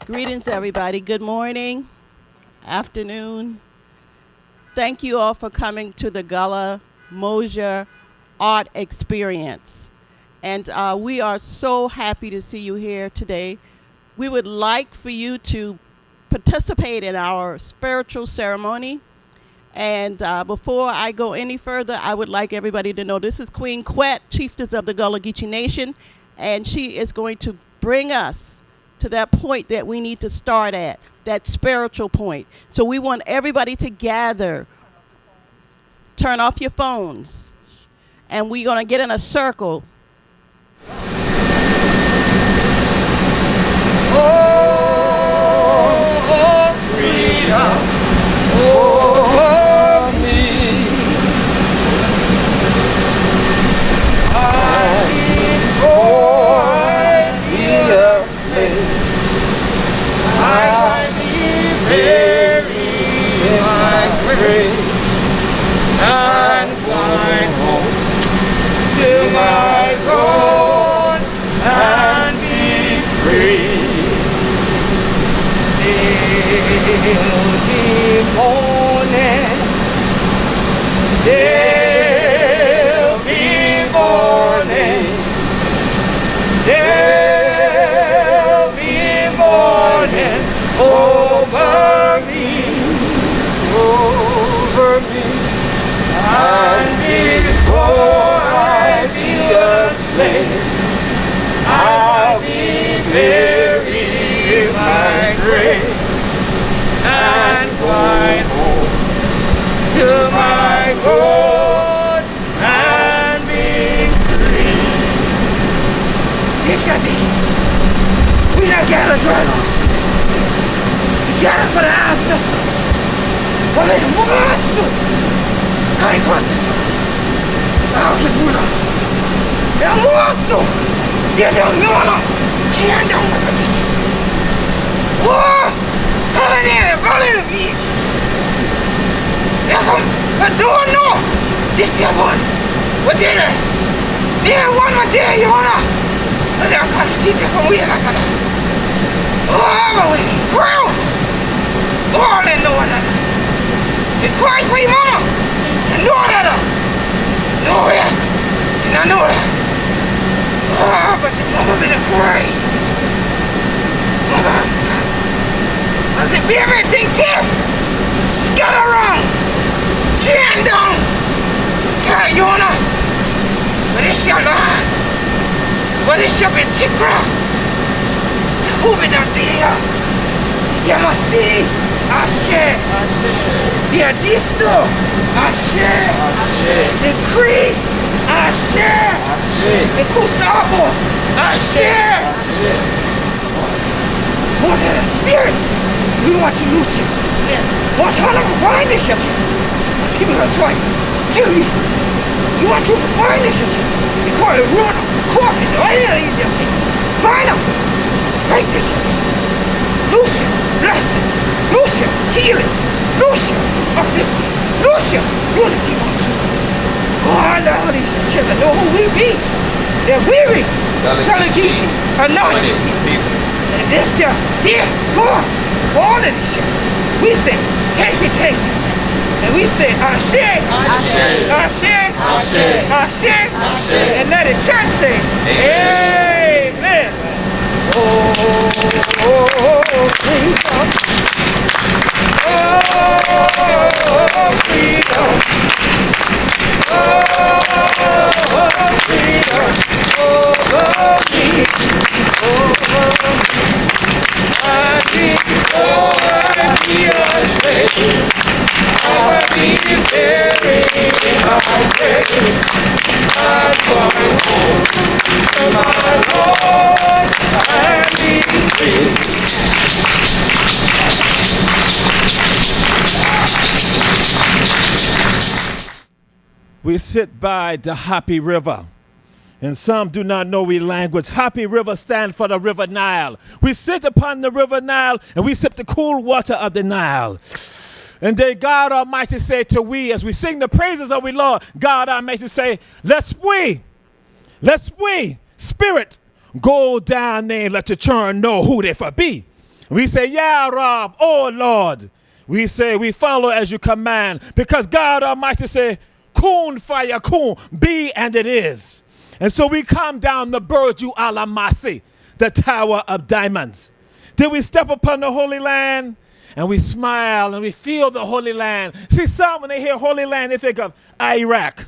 Greetings, everybody. Good morning, afternoon. Thank you all for coming to the Gullah Moja Art Experience. And we are so happy to see you here today. We would like for you to participate in our spiritual ceremony. And before I go any further, I would like everybody to know this is Queen Quet, Chiefess of the Gullah Geechee Nation, and she is going to bring us to that point that we need to start at, that spiritual point. So we want everybody to gather, turn off your phones, and we're going to get in a circle. Oh, freedom, oh, me. Before I be a slave, I be buried in my grave and flying home to my God and be free. Till the morning, there'll be morning, there'll be morning over me, and before I be a slave, I'll be buried in my grave and fly home to my God and be free. Yeddi, we not gather journals. We gather for the ancestors. For the Moja, I got this one. I'll get Buddha. The Moja, you don't know. Can't do this. Oh! Volare vis. Ecco, no! Disya one. What did it? There one what there you wanna. There are positive from we like that. Oh, but we ground. All in no one. It cried for your mama. And no other. No yeah. And I know that. Oh, but the mama been a cry. Mama. As if everything deaf, scatter around, jam down. Yona, what is your land? What is your chikra? Who be that there? You must see, Ashe, the Adisto, Ashe, the Cree, Ashe, the Kusabo, Ashe. What a spirit! We want to loot you. What hell of a wine is you? Give me a twice. Give me. You want to find this? You call it run, coffee, no, I ain't eat them things. Find them. Break this. Lucia, bless it. Lucia, heal it. Lucia, uplift it. Lucia, unity. Oh, I love these children. Know who we be. They're weary. Gullah Geechee, anointed people. And this just here, come on, all of this shit. We say, take it. And we say, Ashe, and let the church say, Amen. Oh, freedom. Oh, freedom. Oh, freedom. Over me. We sit by the Happy River. And some do not know we language. Happy River stand for the River Nile. We sit upon the River Nile and we sip the cool water of the Nile. And then God Almighty say to we, as we sing the praises of we Lord, God Almighty say, let's we, spirit, go down there and let the children know who they for be. We say, yeah, Rob, oh Lord. We say, we follow as you command, because God Almighty say, kun fire kun, be and it is. And so we come down the Burju Alamasi, the Tower of Diamonds. Then we step upon the Holy Land, and we smile, and we feel the Holy Land. See, some, when they hear Holy Land, they think of Iraq,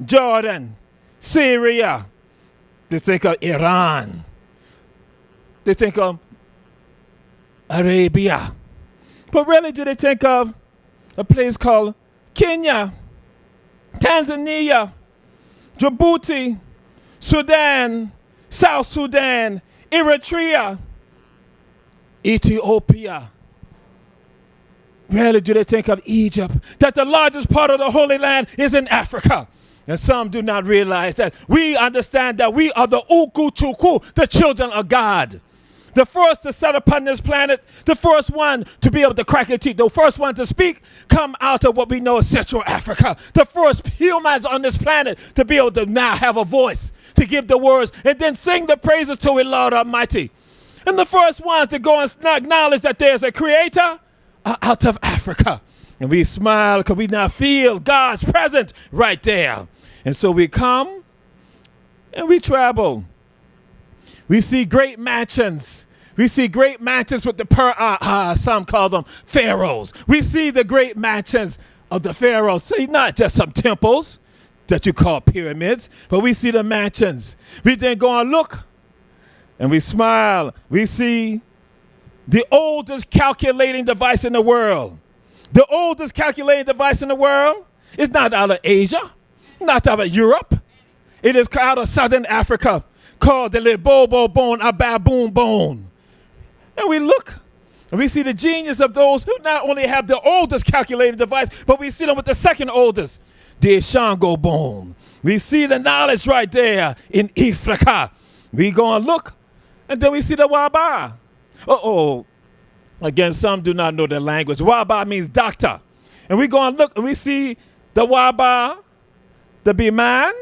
Jordan, Syria. They think of Iran. They think of Arabia. But really, do they think of a place called Kenya, Tanzania, Djibouti, Sudan, South Sudan, Eritrea, Ethiopia? Rarely do they think of Egypt, that the largest part of the Holy Land is in Africa. And some do not realize that we understand that we are the Uku Chuku, the children of God. The first to set upon this planet, the first one to be able to crack their teeth, the first one to speak, come out of what we know as Central Africa. The first humans on this planet to be able to now have a voice, to give the words, and then sing the praises to it, Lord Almighty. And the first ones to go and acknowledge that there's a creator are out of Africa. And we smile because we now feel God's presence right there. And so we come and we travel. We see great mansions. We see great mansions with the some call them pharaohs. We see the great mansions of the pharaohs. See, not just some temples that you call pyramids, but we see the mansions. We then go and look, and we smile. We see the oldest calculating device in the world. The oldest calculating device in the world is not out of Asia, not out of Europe. It is out of Southern Africa, called the Libobo bone, a baboon bone. And we look, and we see the genius of those who not only have the oldest calculating device, but we see them with the second oldest, the Shango bone. We see the knowledge right there in Africa. We go and look, and then we see the Waba. Again, some do not know the language. Waba means doctor. And we go and look, and we see the Waba, the Biman,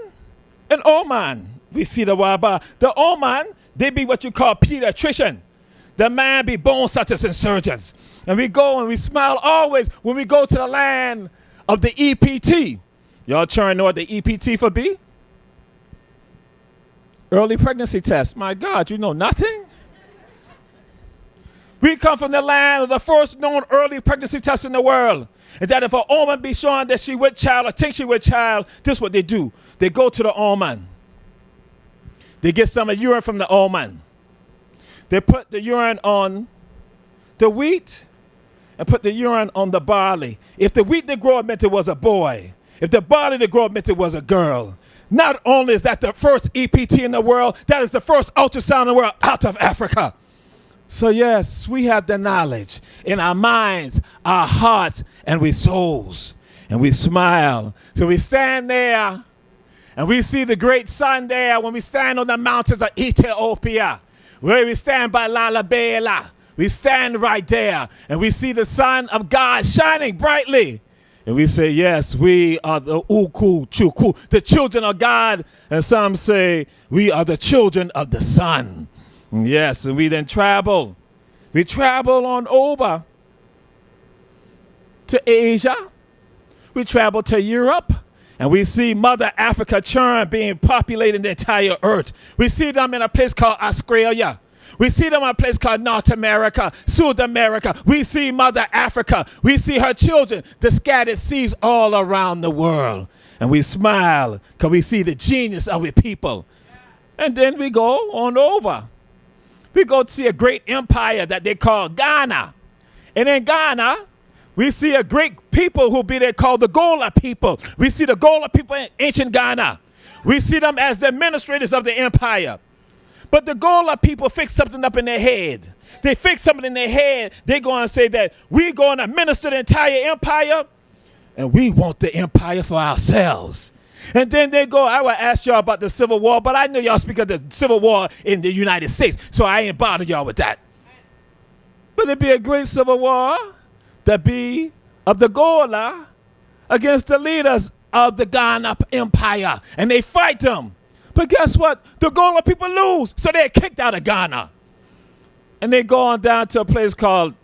and Oman. We see the Waba. The Oman, they be what you call pediatrician. The man be bone suckers and surgeons. And we go and we smile always when we go to the land of the EPT. Y'all trying to know what the EPT for be? Early pregnancy test. My God, you know nothing? We come from the land of the first known early pregnancy test in the world. And that if a woman be showing that she with child or think she with child, this is what they do. They go to the woman. They get some of urine from the woman. They put the urine on the wheat and put the urine on the barley. If the wheat that grew up meant it was a boy. If the barley that grew up meant it was a girl. Not only is that the first EPT in the world, that is the first ultrasound in the world out of Africa. So yes, we have the knowledge in our minds, our hearts, and we souls. And we smile. So we stand there and we see the great sun there when we stand on the mountains of Ethiopia. Where we stand by Lalabela. We stand right there and we see the sun of God shining brightly. And we say, yes, we are the Uku Chuku, the children of God. And some say, we are the children of the sun. Yes, and we then travel. We travel on over to Asia. We travel to Europe. And we see Mother Africa churn being populating the entire earth. We see them in a place called Australia. We see them in a place called North America, South America. We see Mother Africa. We see her children, the scattered seas all around the world. And we smile because we see the genius of the people. And then we go on over. We go to see a great empire that they call Ghana. And in Ghana, we see a great people who be there called the Gullah people. We see the Gullah people in ancient Ghana. We see them as the administrators of the empire. But the Gullah people fix something up in their head. They fix something in their head. They're going to say that we're going to administer the entire empire and we want the empire for ourselves. And then they go, I will ask y'all about the Civil War, but I know y'all speak of the Civil War in the United States, so I ain't bother y'all with that. But it'd be a great Civil War that be of the Gullah against the leaders of the Ghana Empire. And they fight them. But guess what? The Gullah people lose, so they're kicked out of Ghana. And they go on down to a place called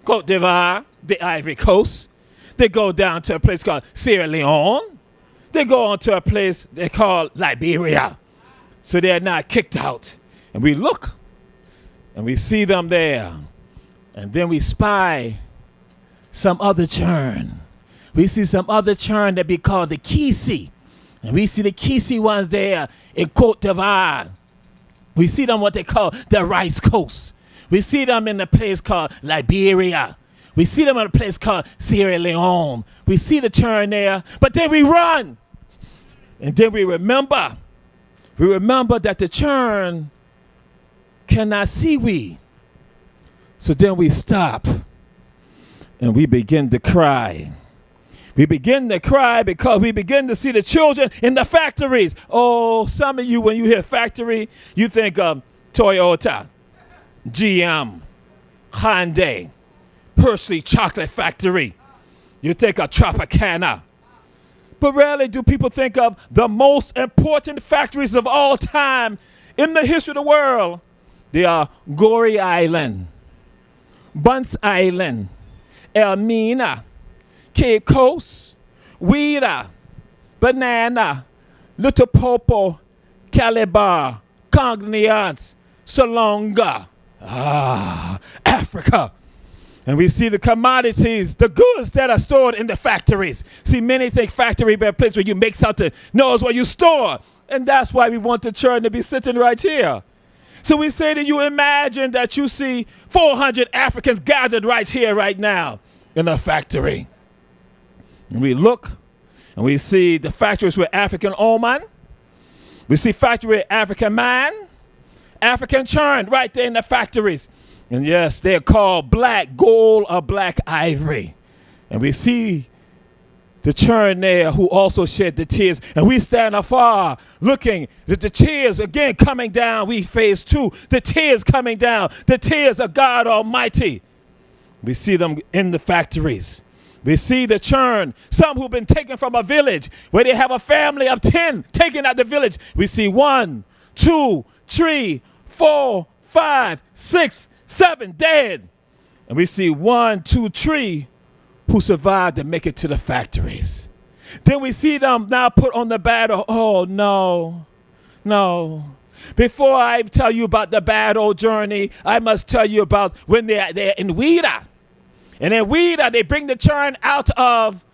Cote d'Ivoire, the Ivory Coast. They go down to a place called Sierra Leone. They go on to a place they call Liberia. So they're not kicked out. And we look, and we see them there. And then we spy some other churn. We see some other churn that be called the Geechee. And we see the Geechee ones there in Cote d'Ivoire. We see them what they call the Rice Coast. We see them in a place called Liberia. We see them in a place called Sierra Leone. We see the churn there, but then we run. And then we remember that the churn cannot see we. So then we stop and we begin to cry. We begin to cry because we begin to see the children in the factories. Oh, some of you, when you hear factory, you think of Toyota, GM, Hyundai, Hershey Chocolate Factory. You think of Tropicana. But rarely do people think of the most important factories of all time in the history of the world. They are Gorée Island, Bunce Island, Elmina, Cape Coast, Ouida, Banana, Little Popo, Calabar, Cognac, Salonga. Africa. And we see the commodities, the goods that are stored in the factories. See, many think factory be a place where you make something. No, it's where you store. And that's why we want the churn to be sitting right here. So we say that you imagine that you see 400 Africans gathered right here, right now, in a factory. And we look, and we see the factories with African oman. We see factory with African man, African churn right there in the factories. And yes, they're called black gold or black ivory. And we see the churn there who also shed the tears. And we stand afar looking at the tears again coming down. We phase 2, the tears coming down, the tears of God Almighty. We see them in the factories. We see the churn, some who've been taken from a village where they have a family of 10 taken out the village. We see 1, 2, 3, 4, 5, 6, 7 dead. And we see 1, 2, 3 who survived to make it to the factories. Then we see them now put on the battle. Oh, no. Before I tell you about the battle journey, I must tell you about when they're in Ouida. And in Ouida, they bring the churn out of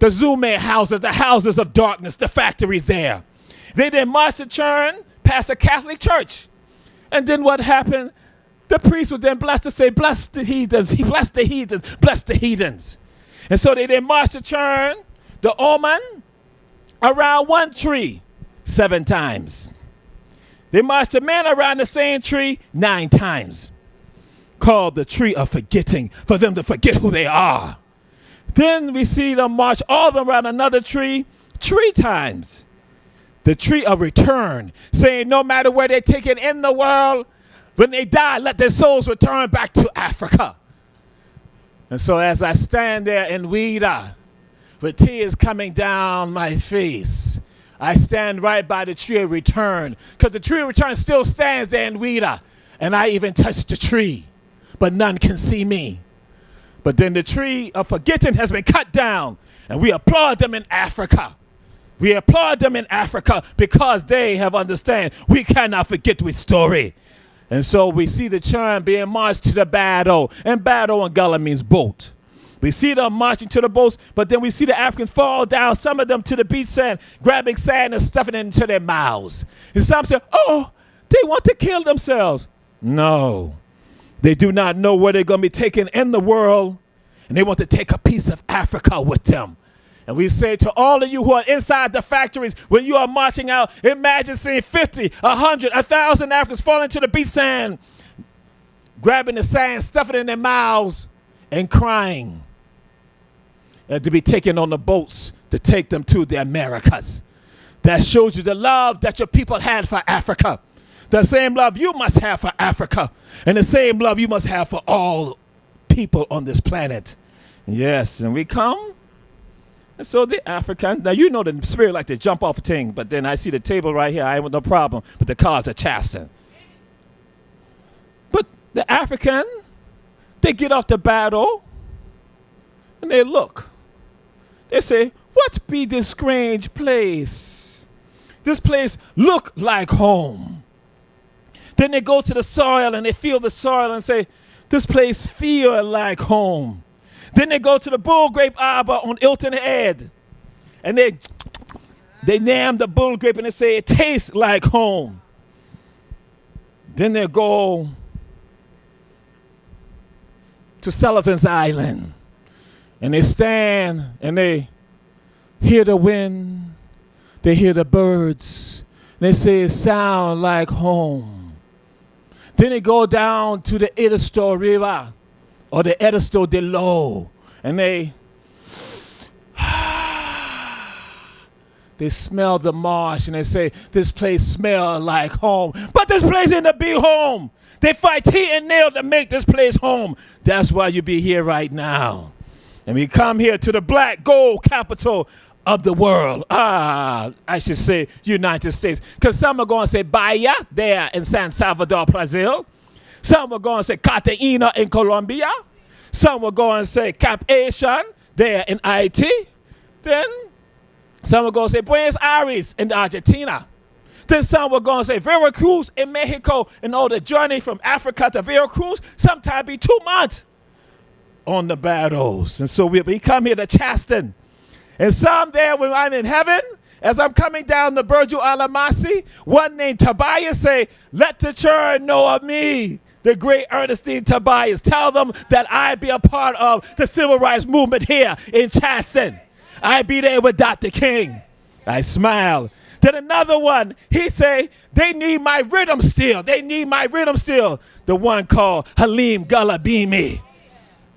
the Zume houses, the houses of darkness, the factories there. They then march the churn past the Catholic Church. And then what happened? The priest would then bless to say, bless the heathens, he blessed the heathens, bless the heathens. And so they then march the churn, the omen, around one tree 7 times. They march the men around the same tree 9 times. Called the tree of forgetting, for them to forget who they are. Then we see them march all of them around another tree 3 times. The tree of return, saying no matter where they're taken in the world, when they die, let their souls return back to Africa. And so as I stand there in Ouida, with tears coming down my face, I stand right by the tree of return, because the tree of return still stands there in Ouida, and I even touched the tree, but none can see me. But then the tree of forgetting has been cut down, and we applaud them in Africa. We applaud them in Africa because they have understand we cannot forget with story. And so we see the churn being marched to the battle. And battle in Gullah means boat. We see them marching to the boats, but then we see the Africans fall down, some of them to the beach sand, grabbing sand and stuffing it into their mouths. And some say, oh, they want to kill themselves. No, they do not know where they're going to be taken in the world, and they want to take a piece of Africa with them. And we say to all of you who are inside the factories, when you are marching out, imagine seeing 50, 100, 1,000 Africans falling to the beach sand, grabbing the sand, stuffing it in their mouths, and crying. And to be taken on the boats to take them to the Americas. That shows you the love that your people had for Africa. The same love you must have for Africa. And the same love you must have for all people on this planet. Yes, and we come. And so the African, now you know the spirit like to jump off a thing, but then I see the table right here, I ain't with no problem, but the cards are Charleston. But the African, they get off the battle, and they look. They say, what be this strange place? This place look like home. Then they go to the soil, and they feel the soil, and say, this place feel like home. Then they go to the bull grape arbor on Hilton Head, and they name the bull grape and they say it tastes like home. Then they go to Sullivan's Island, and they stand and they hear the wind, they hear the birds, and they say it sound like home. Then they go down to the Edisto River, or the Edisto de Lo, and they smell the marsh, and they say, this place smell like home. But this place ain't a big home. They fight teeth and nail to make this place home. That's why you be here right now. And we come here to the black gold capital of the world. I should say United States. Because some are going to say Bahia there in San Salvador, Brazil. Some are going to say Cartagena in Colombia. Some are going to say Cap Haitian there in Haiti. Then some are going to say Buenos Aires in Argentina. Then some were going to say Veracruz in Mexico. And all the journey from Africa to Veracruz sometimes be 2 months on the battles. And so we come here to Charleston. And some there when I'm in heaven, as I'm coming down the Virgil Alamasi, one named Tobias say, let the church know of me, the great Ernestine Tobias. Tell them that I be a part of the civil rights movement here in Charleston. I be there with Dr. King. I smile. Then another one, he say, they need my rhythm still. They need my rhythm still. The one called Halim Gullah Beamy.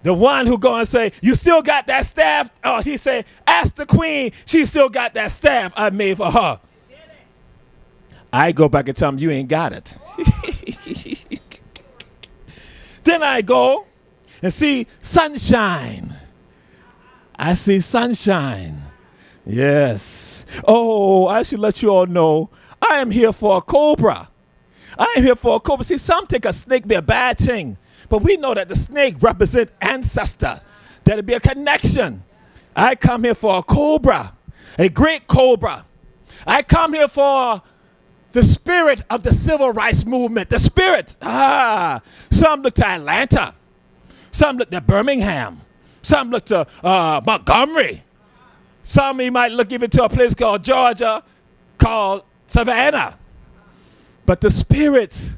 The one who going to say, you still got that staff? Oh, he say, ask the queen. She still got that staff I made for her. I go back and tell him, you ain't got it. Then I go and see sunshine. I see sunshine. Yes. Oh, I should let you all know, I am here for a cobra. I am here for a cobra. See, some think a snake be a bad thing. But we know that the snake represents ancestor. That it be a connection. I come here for a cobra, a great cobra. I come here for the spirit of the civil rights movement. The spirit. Some look to Atlanta. Some look to Birmingham. Some look to Montgomery. Some you might look even to a place called Georgia, called Savannah. But the spirit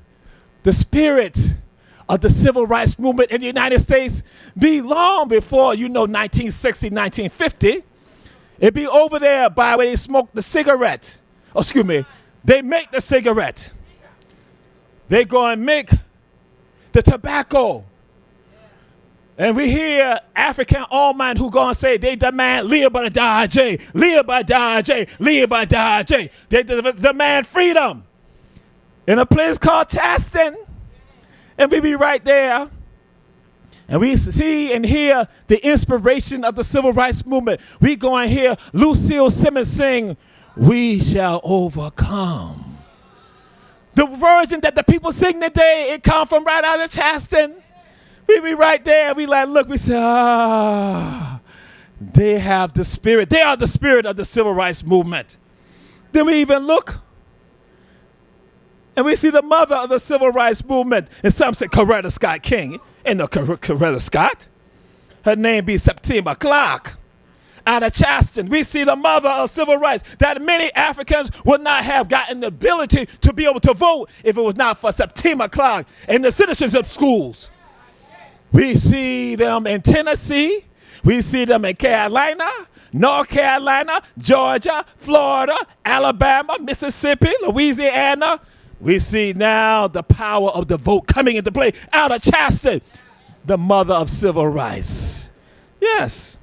of the civil rights movement in the United States be long before, 1960, 1950. It be over there by where they smoke the cigarette. Oh, excuse me. They make the cigarette. They go and make the tobacco. And we hear African all man who gonna say they demand live by the Dajé, live by Dajé, live by Dajé. They demand freedom. In a place called Charleston. And we be right there. And we see and hear the inspiration of the civil rights movement. We go and hear Lucille Simmons sing, we shall overcome. The version that the people sing today, it come from right out of Charleston. We be right there. We like, look, we say, they have the spirit. They are the spirit of the civil rights movement. Then we even look and we see the mother of the civil rights movement. And some say Coretta Scott King. Ain't no Coretta Scott. Her name be Septima Clark. Out of Charleston, we see the mother of civil rights, that many Africans would not have gotten the ability to be able to vote if it was not for Septima Clark and the citizenship schools. We see them in Tennessee. We see them in Carolina, North Carolina, Georgia, Florida, Alabama, Mississippi, Louisiana. We see now the power of the vote coming into play out of Charleston, the mother of civil rights. Yes.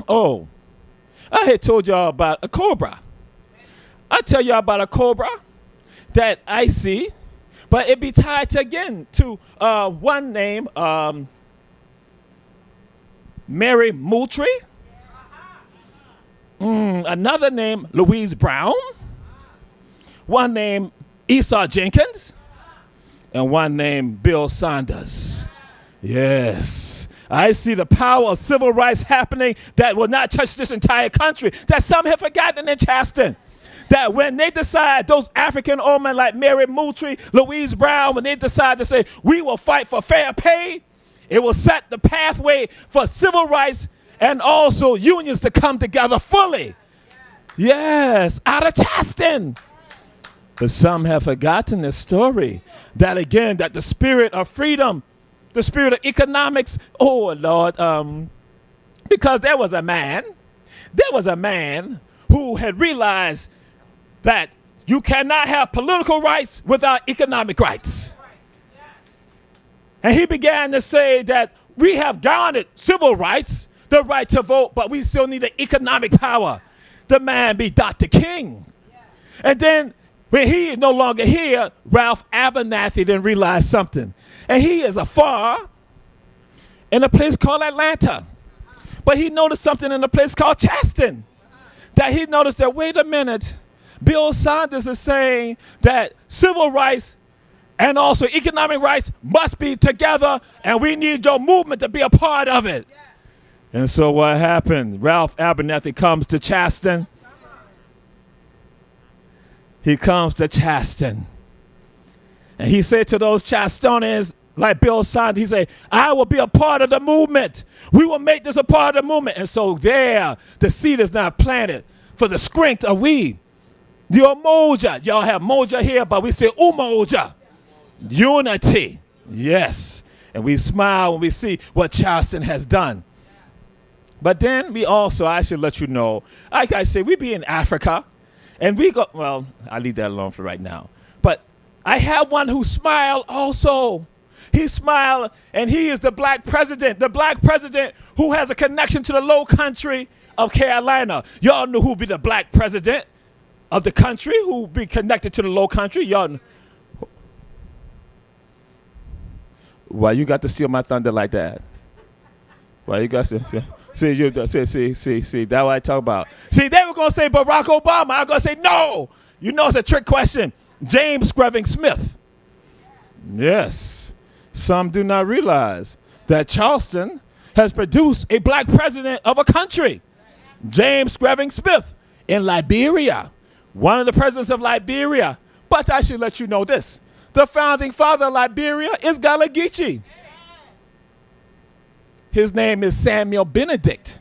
Oh, I had told y'all about a cobra. I'll tell y'all about a cobra that I see, but it be tied to, again, to one name, Mary Moultrie. another named Louise Brown, one named Esau Jenkins, and one named Bill Saunders. Yes. I see the power of civil rights happening that will not touch this entire country, that some have forgotten in Charleston. That when they decide, those African women like Mary Moultrie, Louise Brown, when they decide to say, we will fight for fair pay, it will set the pathway for civil rights and also unions to come together fully. Yes, out of Charleston. But some have forgotten this story. That again, that the spirit of freedom, the spirit of economics, oh Lord, because there was a man who had realized that you cannot have political rights without economic rights. And he began to say that we have garnered civil rights, the right to vote, but we still need the economic power. The man be Dr. King. And then when he is no longer here, Ralph Abernathy then realized something. And he is afar in a place called Atlanta. But he noticed something in a place called Charleston. That he noticed that, wait a minute, Bill Saunders is saying that civil rights and also economic rights must be together, and we need your movement to be a part of it. And so what happened? Ralph Abernathy comes to Charleston. He comes to Charleston. And he said to those Charlestonians, like Bill Saunders, he said, I will be a part of the movement. We will make this a part of the movement. And so there, the seed is now planted for the strength of we. Your Moja. Y'all have Moja here, but we say Umoja. Unity. Yes. And we smile when we see what Charleston has done. But then we also, I should let you know, like I say, we be in Africa. And we go, well, I'll leave that alone for right now. But I have one who smiled also. He smiled, and he is the black president who has a connection to the low country of Carolina. Y'all know who be the black president of the country, who be connected to the low country. Y'all know. Why you got to steal my thunder like that? Why you got to see that's what I talk about. See, they were gonna say Barack Obama. I'm gonna say no. You know it's a trick question. James Scrubbing Smith. Yes. Some do not realize that Charleston has produced a black president of a country. James Scrubbing Smith in Liberia. One of the presidents of Liberia. But I should let you know this. The founding father of Liberia is Gullah Geechee. His name is Samuel Benedict,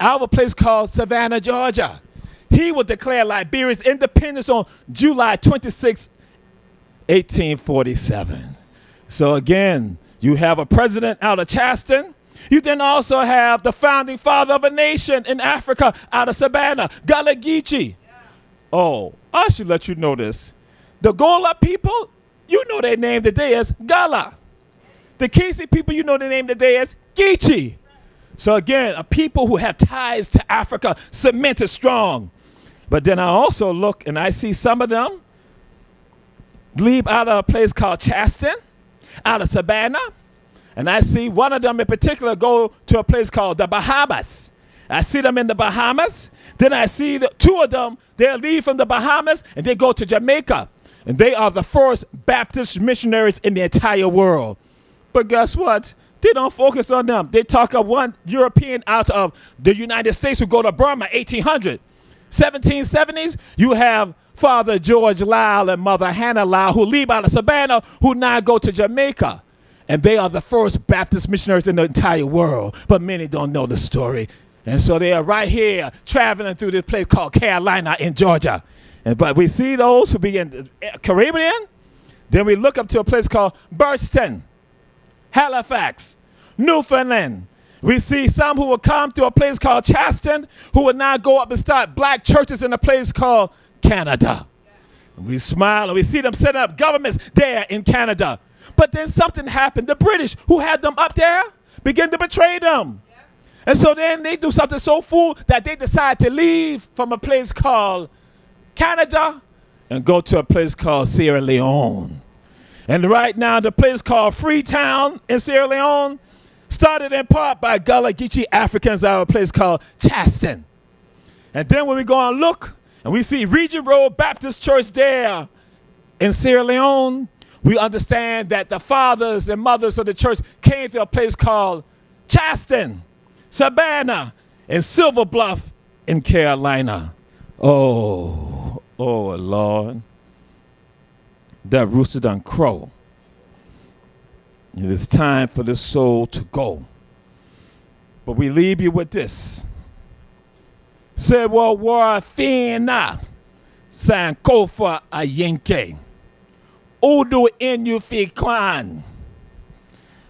out of a place called Savannah, Georgia. He would declare Liberia's independence on July 26, 1847. So again, you have a president out of Charleston. You then also have the founding father of a nation in Africa out of Savannah, Gullah Geechee. Oh, I should let you know this. The Gullah people, you know their name today as Gullah. The Geechee people, you know their name today as Geechee. So again, a people who have ties to Africa, cemented strong. But then I also look and I see some of them leave out of a place called Charleston, out of Savannah. And I see one of them in particular go to a place called the Bahamas. I see them in the Bahamas. Then I see two of them, they leave from the Bahamas and they go to Jamaica. And they are the first Baptist missionaries in the entire world. But guess what? They don't focus on them. They talk of one European out of the United States who go to Burma, 1800. 1770s, you have Father George Lyle and Mother Hannah Lyle who leave out of Savannah, who now go to Jamaica. And they are the first Baptist missionaries in the entire world. But many don't know the story. And so they are right here traveling through this place called Carolina in Georgia. But we see those who be in the Caribbean. Then we look up to a place called Burston, Halifax, Newfoundland. We see some who will come to a place called Charleston who will now go up and start black churches in a place called Canada. We smile and we see them setting up governments there in Canada. But then something happened. The British who had them up there began to betray them. And so then they do something so fool that they decide to leave from a place called Canada and go to a place called Sierra Leone. And right now the place called Freetown in Sierra Leone started in part by Gullah Geechee Africans out of a place called Charleston. And then when we go and look, and we see Regent Road Baptist Church there in Sierra Leone, we understand that the fathers and mothers of the church came to a place called Charleston, Savannah, and Silver Bluff in Carolina. Oh, Lord. That rooster done crow. It is time for this soul to go. But we leave you with this. Say, well, war fina, san kofa a yenke. Udu in you fi kwan.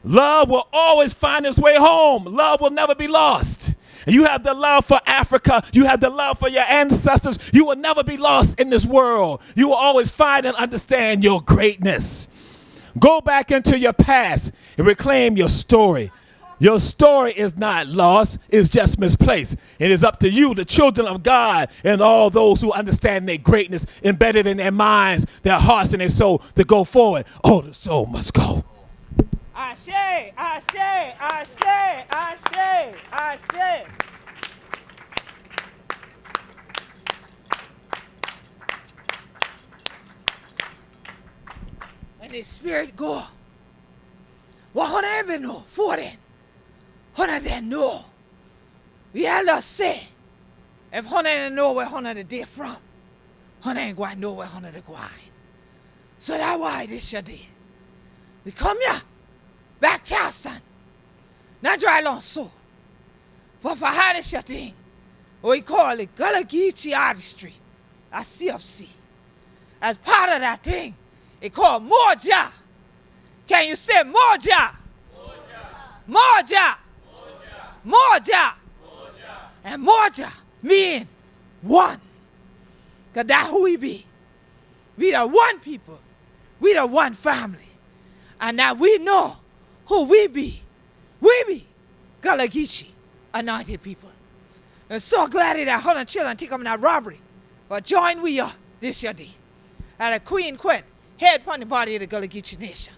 Love will always find its way home. Love will never be lost. And you have the love for Africa. You have the love for your ancestors. You will never be lost in this world. You will always find and understand your greatness. Go back into your past and reclaim your story. Your story is not lost. It's just misplaced. It is up to you, the children of God, and all those who understand their greatness embedded in their minds, their hearts, and their soul to go forward. Oh, the soul must go. Ashe, ashe, ashe, ashe, ashe. And the spirit go. What Hona ever know? For then. Hona then know. We all say. If Hona didn't know where Hona the day from, Hona ain't going to know where Hona the gwine. So that's why this your day. We come here. Back Charleston. Not dry long so. But for how this your thing, we call it Gullah Geechee Artistry, a CofC. As part of that thing, it called Moja. Can you say Moja? Moja. Moja. Moja. Moja. And Moja mean one. Because that's who we be. We the one people. We the one family. And now we know who we be. We be Gullah Geechee, anointed people. And so glad that 100 children take them in that robbery. But join we are this your day. And a Queen Quet, head upon the body of the Gullah Geechee nation.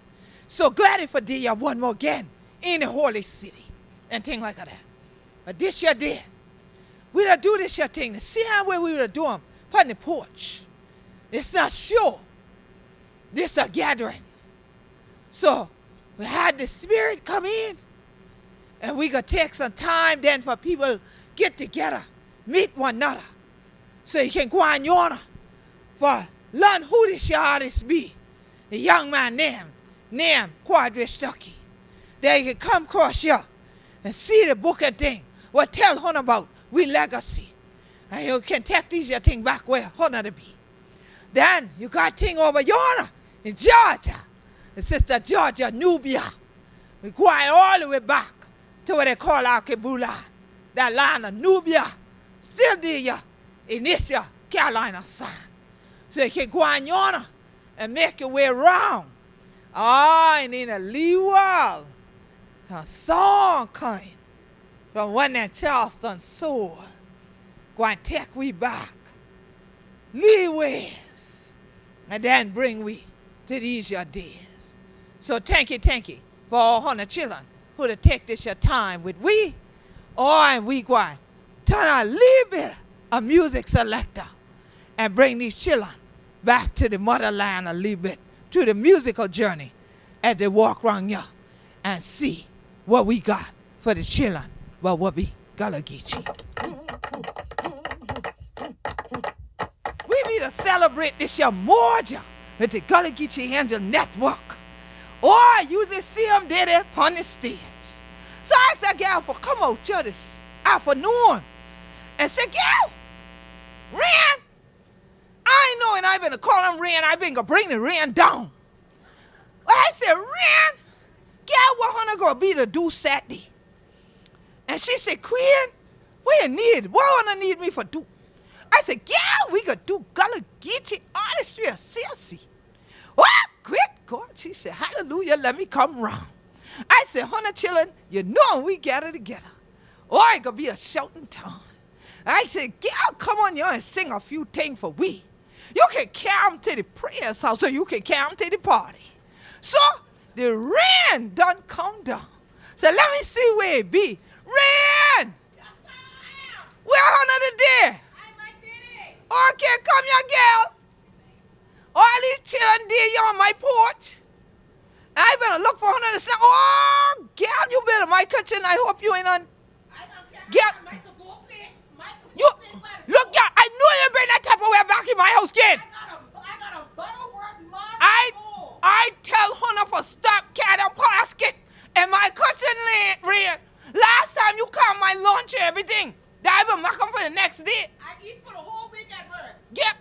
So glad for thee one more again in the holy city. And things like that. But this your day. We don't do this your thing. See how we would do them upon the porch. It's not sure. This a gathering. So we had the spirit come in, and we gonna take some time then for people get together, meet one another, so you can go on yonder for learn who this artist be. The young man named Quadré Stuckey. Then you can come across here and see the book and thing. What tell him about we legacy, and you can take these your thing back where Hona to be. Then you got thing over yonder in Georgia. And Sister Georgia, Nubia. We going all the way back to what they call our Gullah. That land of Nubia. Still there in this Carolina side. So you can go on yonder and make your way around. Oh, and in a lee world, a song coming from one that Charleston soul. Go and take we back. Lee ways. And then bring we to these your days. So thank you for all 100 children who to take this your time with we. And we go and turn a little bit of music selector and bring these children back to the motherland a little bit, to the musical journey as they walk around here and see what we got for the children, what will be Gullah Geechee. We be to celebrate this year Moja with the Gullah Geechee Angel Network. Or you just see them there upon the stage. So I asked that gal for come out here this afternoon and said, gal, rain. I ain't knowing I've been to call them rain. I've been to bring the rain down. But I said, rain, gal, what Hona gonna be to do Saturday? And she said, Queen, what you need? What Hona need me for do? I said, gal, we gonna do Gullah Geechee Artistry or CofC. What? Great God. She said, hallelujah, let me come round. I said, 100 children, you know we gather together. Or it could be a shouting time. I said, gal, come on here and sing a few things for we. You can carry them to the prayers house so you can carry them to the party. So the rain done come down. So let me see where it be. Rain! Yes, where 100 there? Okay, come here, girl. All these children there on my porch. I better look for 100 snack. Oh, girl, you better my kitchen. I hope you ain't on. Girl, you look, girl. I knew you bring that Tupperware back in my house, kid. I tell Hunter for stop cat and basket and my kitchen red. Last time you come, my lunch and everything. That I been making for the next day. I eat for the whole week at work. Yep.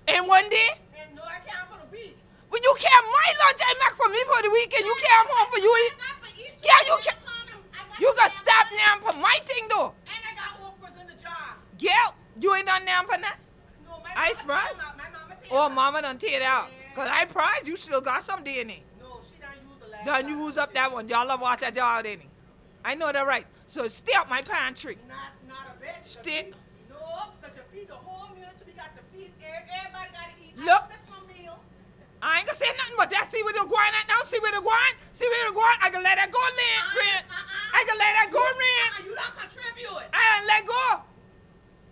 And one day? And no, I can't for the week. But you can't my lunch I make for me for the week and you can't home for you eat. Yeah, you can't. You got stop now for my thing though. And I got okras in the jar. Girl, you ain't done now for that? No, my I mama surprised. my mama tell Oh, me. mama done tear it out. Cause I surprised you still got some DNA. No, she done used the last Done time. use up that one. Y'all love watch that jar out any. I know that right. So stay up my pantry. Not a bit. Stay. No, because you feed the whole community. We got to feed everybody got to eat. Look. I miss my meal. I ain't gonna say nothing but that. See where the gwine at now? See where the gwine? See where the gwine? I can let that go, Ren. I can let that go, Ren. You don't contribute. I can let go.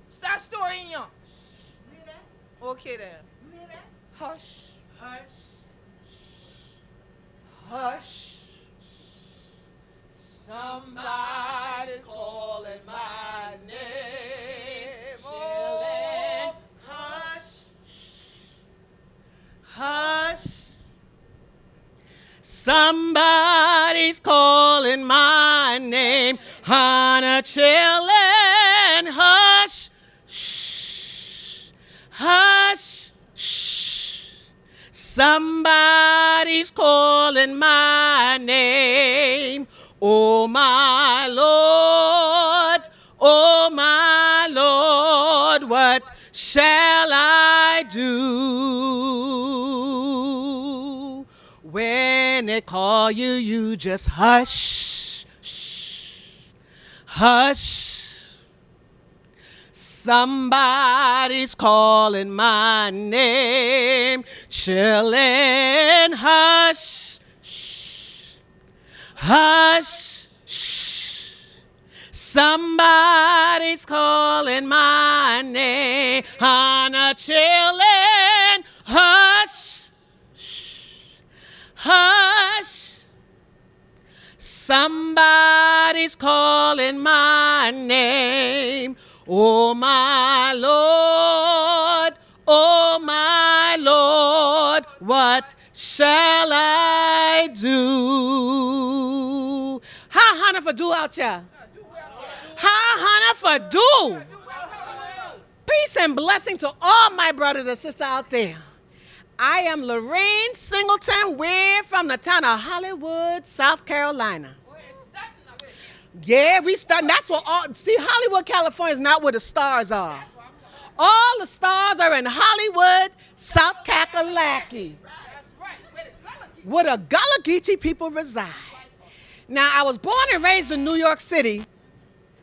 Stop storing you. You hear that? Okay then. You hear that? Hush. Hush. Hush. Somebody's calling my name. Oh. Hush. Hush. Somebody's calling my name. Hannah chillin'. Hush. Shh. Hush. Shh. Somebody's calling my name. Oh my Lord, what shall I do? When they call you, you just hush, shh, hush. Somebody's calling my name, chillin', hush, shh, hush, shh. Somebody's calling my name, Hannah chillin', hush, shh, hush. Somebody's calling my name. Oh my Lord, what shall I do? How Hannah for do out here? How Hannah for do? Peace and blessing to all my brothers and sisters out there. I am Lorraine Singleton, way from the town of Hollywood, South Carolina. Yeah, we starting. That's what all. See, Hollywood, California is not where the stars are. All the stars are in Hollywood, South Kakalaki, where the Gullah Geechee people reside. Now, I was born and raised in New York City.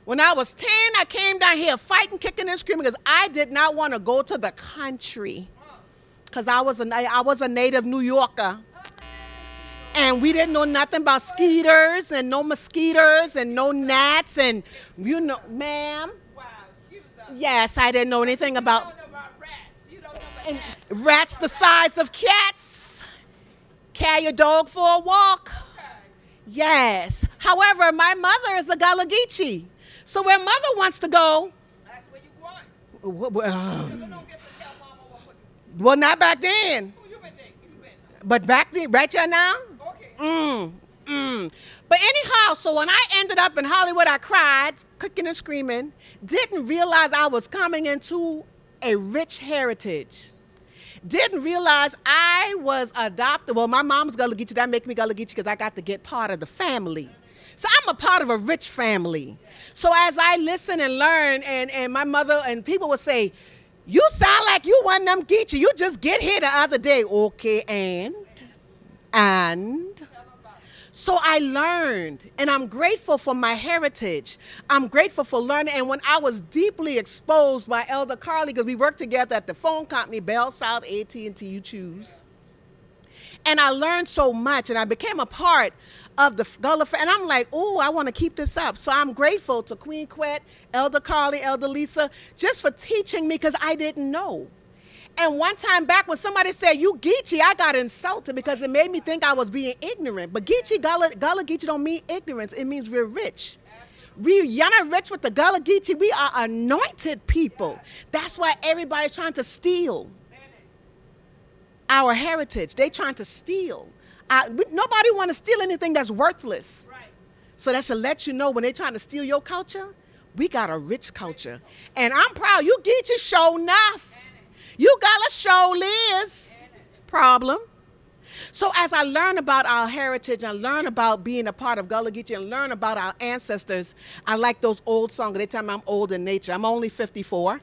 When I was 10, I came down here fighting, kicking, and screaming because I did not want to go to the country because I was a native New Yorker. And we didn't know nothing about skeeters and no mosquitoes and no gnats and, you know, ma'am. Wow, excuse us. Yes, I didn't know anything about You don't know about rats. You don't know about and cats. rats the size of cats. Carry your dog for a walk. Okay. Yes. However, my mother is a Gullah Geechee. So where mother wants to go, That's where you want. well, Children don't get to tell mama what to do. well, not back then, Who you been there? You been? but back then, right here now. Okay. But anyhow, so when I ended up in Hollywood, I cried, kicking and screaming, didn't realize I was coming into a rich heritage. Didn't realize I was adopted. Well, my mom's Gullah Geechee. That make me Gullah Geechee because I got to get part of the family. So I'm a part of a rich family. So as I listen and learn, and my mother and people would say, you sound like you one of them Geechee. You just get here the other day. Okay, and so I learned, and I'm grateful for my heritage. I'm grateful for learning. And when I was deeply exposed by Elder Carlie, because we worked together at the phone company, Bell South, AT&T, you choose. And I learned so much, and I became a part of the Gullah, and I'm like, oh, I want to keep this up. So I'm grateful to Queen Quet, Elder Carlie, Elder Lisa, just for teaching me because I didn't know. And one time back when somebody said, you Geechee, I got insulted because it made me think I was being ignorant. But Geechee, Gullah Geechee don't mean ignorance. It means we're rich. You're not rich with the Gullah Geechee. We are anointed people. That's why everybody's trying to steal our heritage. They trying to steal. Nobody want to steal anything that's worthless. So that should let you know when they're trying to steal your culture, we got a rich culture. And I'm proud. You Geechee show enough. You Gullah show Liz. Problem. So as I learn about our heritage and learn about being a part of Gullah Geechee and learn about our ancestors, I like those old songs. They tell me I'm old in nature. I'm only 54,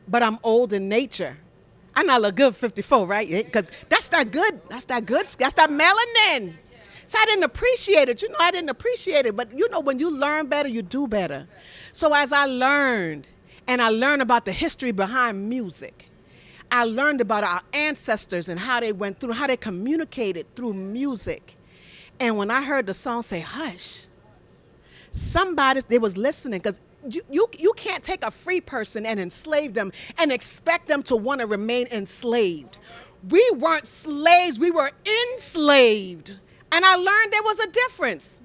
but I'm old in nature. I not look good 54, right? Because that's that good. That's that good. That's that melanin. So I didn't appreciate it. I didn't appreciate it. But when you learn better, you do better. So as I learned, and I learned about the history behind music, I learned about our ancestors and how they went through, how they communicated through music. And when I heard the song say, hush, they was listening, because you can't take a free person and enslave them and expect them to want to remain enslaved. We weren't slaves, we were enslaved. And I learned there was a difference.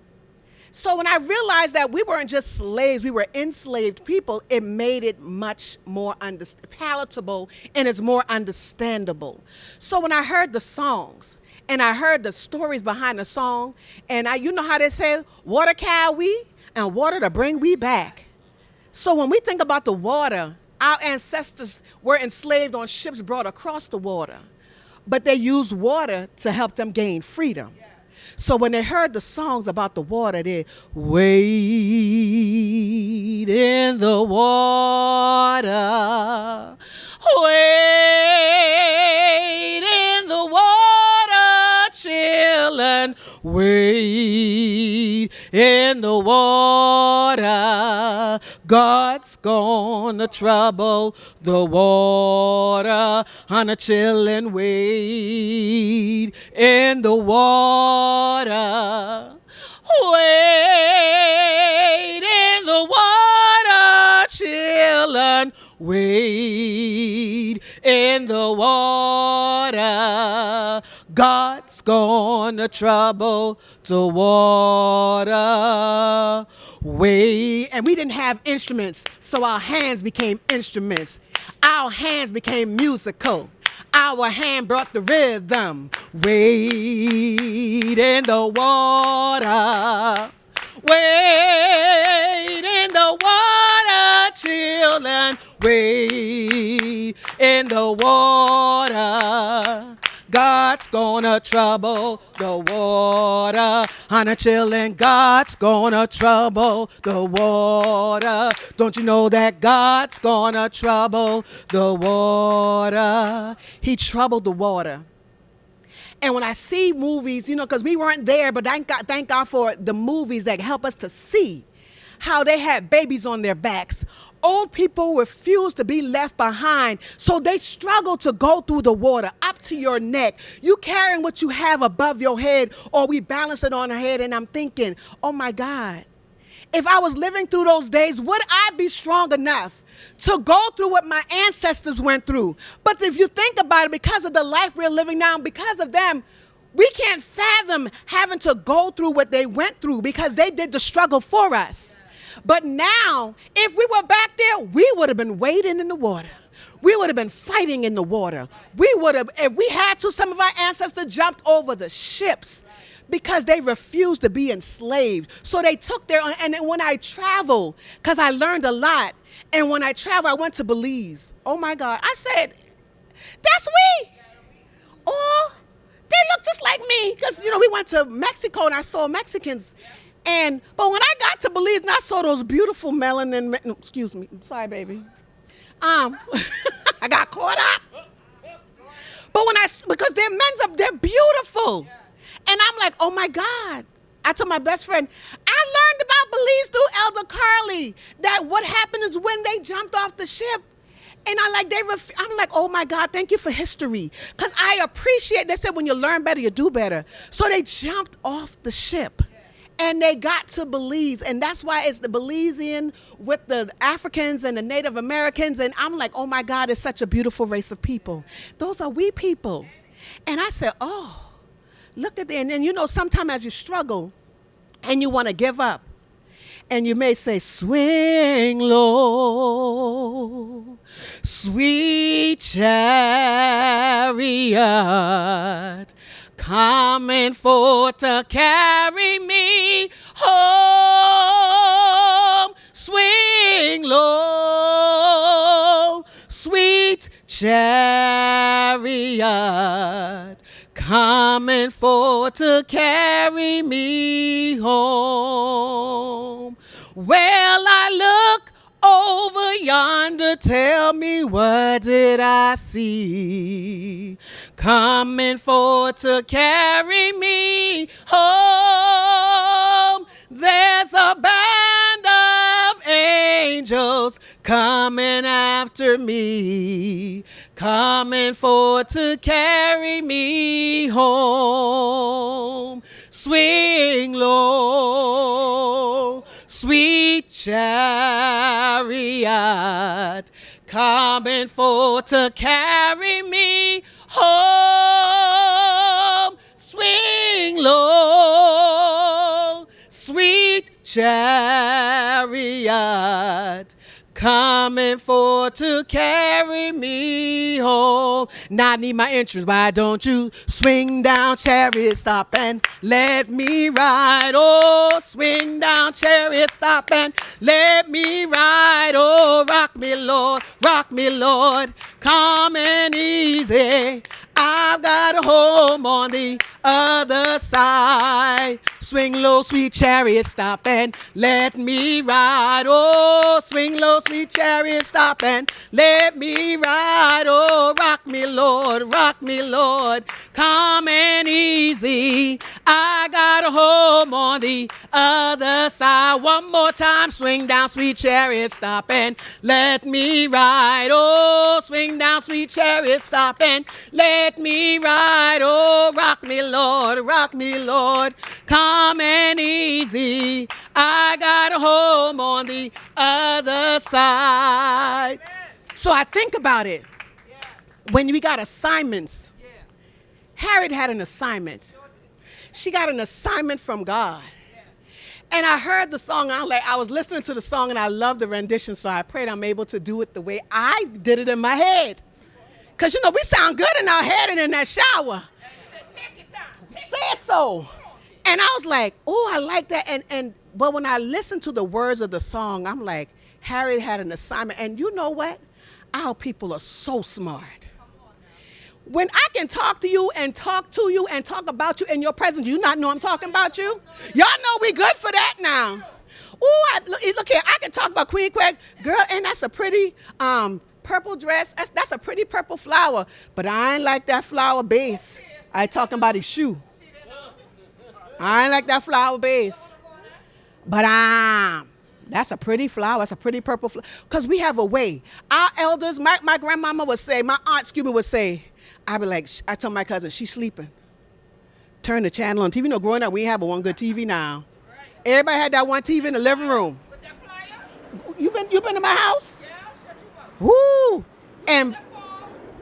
So when I realized that we weren't just slaves, we were enslaved people, it made it much more palatable and it's more understandable. So when I heard the songs and I heard the stories behind the song, and you know how they say, water carry we and water to bring we back. So when we think about the water, our ancestors were enslaved on ships brought across the water, but they used water to help them gain freedom. So when they heard the songs about the water, they wade in the water, wade in the water, children, wade in the water. God's gonna trouble the water, on a chillin' wade in the water. Wade in the water, chillin', wade in the water. God's gonna trouble the water. Wade. And we didn't have instruments, so our hands became instruments. Our hands became musical. Our hand brought the rhythm. Wade in the water. Wade in the water, children. Wade in the water. God's gonna trouble the water. On a chillin', God's gonna trouble the water. Don't you know that God's gonna trouble the water? He troubled the water. And when I see movies, because we weren't there, but thank God for the movies that help us to see how they had babies on their backs. Old people refuse to be left behind, so they struggle to go through the water up to your neck. You carrying what you have above your head, or we balance it on our head, and I'm thinking, oh my God, if I was living through those days, would I be strong enough to go through what my ancestors went through? But if you think about it, because of the life we're living now, because of them, we can't fathom having to go through what they went through, because they did the struggle for us. But now, if we were back there, we would have been wading in the water. We would have been fighting in the water. We would have, if we had to, some of our ancestors jumped over the ships because they refused to be enslaved. So they took their, and then when I traveled, because I learned a lot, and when I traveled, I went to Belize. Oh my God, I said, that's we. Oh, they look just like me. Because, we went to Mexico and I saw Mexicans. But when I got to Belize and I saw those beautiful melanin, excuse me, sorry, baby. I got caught up. But because they're they're beautiful. And I'm like, oh my God. I told my best friend, I learned about Belize through Elder Carlie, that what happened is when they jumped off the ship, and I'm like, oh my God, thank you for history. Because I appreciate, they said when you learn better, you do better. So they jumped off the ship. And they got to Belize, and that's why it's the Belizean with the Africans and the Native Americans, and I'm like, oh my God, it's such a beautiful race of people. Those are we people. And I said, oh, look at that. And then, you know, sometimes as you struggle and you want to give up, and you may say, swing low, sweet chariot, coming for to carry me home. Swing low, sweet chariot, coming for to carry me home. Well, I look over yonder, tell me what did I see? Coming for to carry me home. There's a band of angels coming after me, coming for to carry me home. Swing low, sweet chariot, coming for to carry me home. Swing low, sweet chariot, coming for to carry me home. Now I need my entrance. Why don't you swing down, chariot, stop and let me ride? Oh, swing down, chariot, stop and let me ride. Oh, rock me, Lord, calm and easy. I've got a home on the other side. Swing low, sweet chariot, stop and let me ride. Oh, swing low, sweet chariot, stop and let me ride. Oh, rock me, Lord, calm and easy. I got a home on the other side. One more time, swing down, sweet chariot, stop and let me ride. Oh, swing down, sweet chariot, stop and let me ride. Oh, rock me, Lord, calm and easy. I got a home on the other side. So I think about it. When we got assignments, Harriet had an assignment. She got an assignment from God. And I heard the song, and I was listening to the song, and I loved the rendition, so I prayed I'm able to do it the way I did it in my head. Because, you know, we sound good in our head and in that shower. Say it so. And I was like, oh, I like that. But when I listened to the words of the song, I'm like, Harriet had an assignment. And you know what? Our people are so smart. When I can talk to you and talk about you in your presence, do you not know I'm talking about you? Y'all know we good for that now. Ooh, look here, I can talk about Queen Quet. Girl, and that's a pretty purple dress. That's a pretty purple flower. But I ain't like that flower base. I talking about his shoe. I ain't like that flower base. But that's a pretty flower. That's a pretty purple flower. Because we have a way. Our elders, my grandmama would say, my aunt would say, I'd be like, I tell my cousin, she's sleeping. Turn the channel on TV. You know, growing up, we ain't have one good TV now. Everybody had that one TV in the living room. You been in my house? Woo! And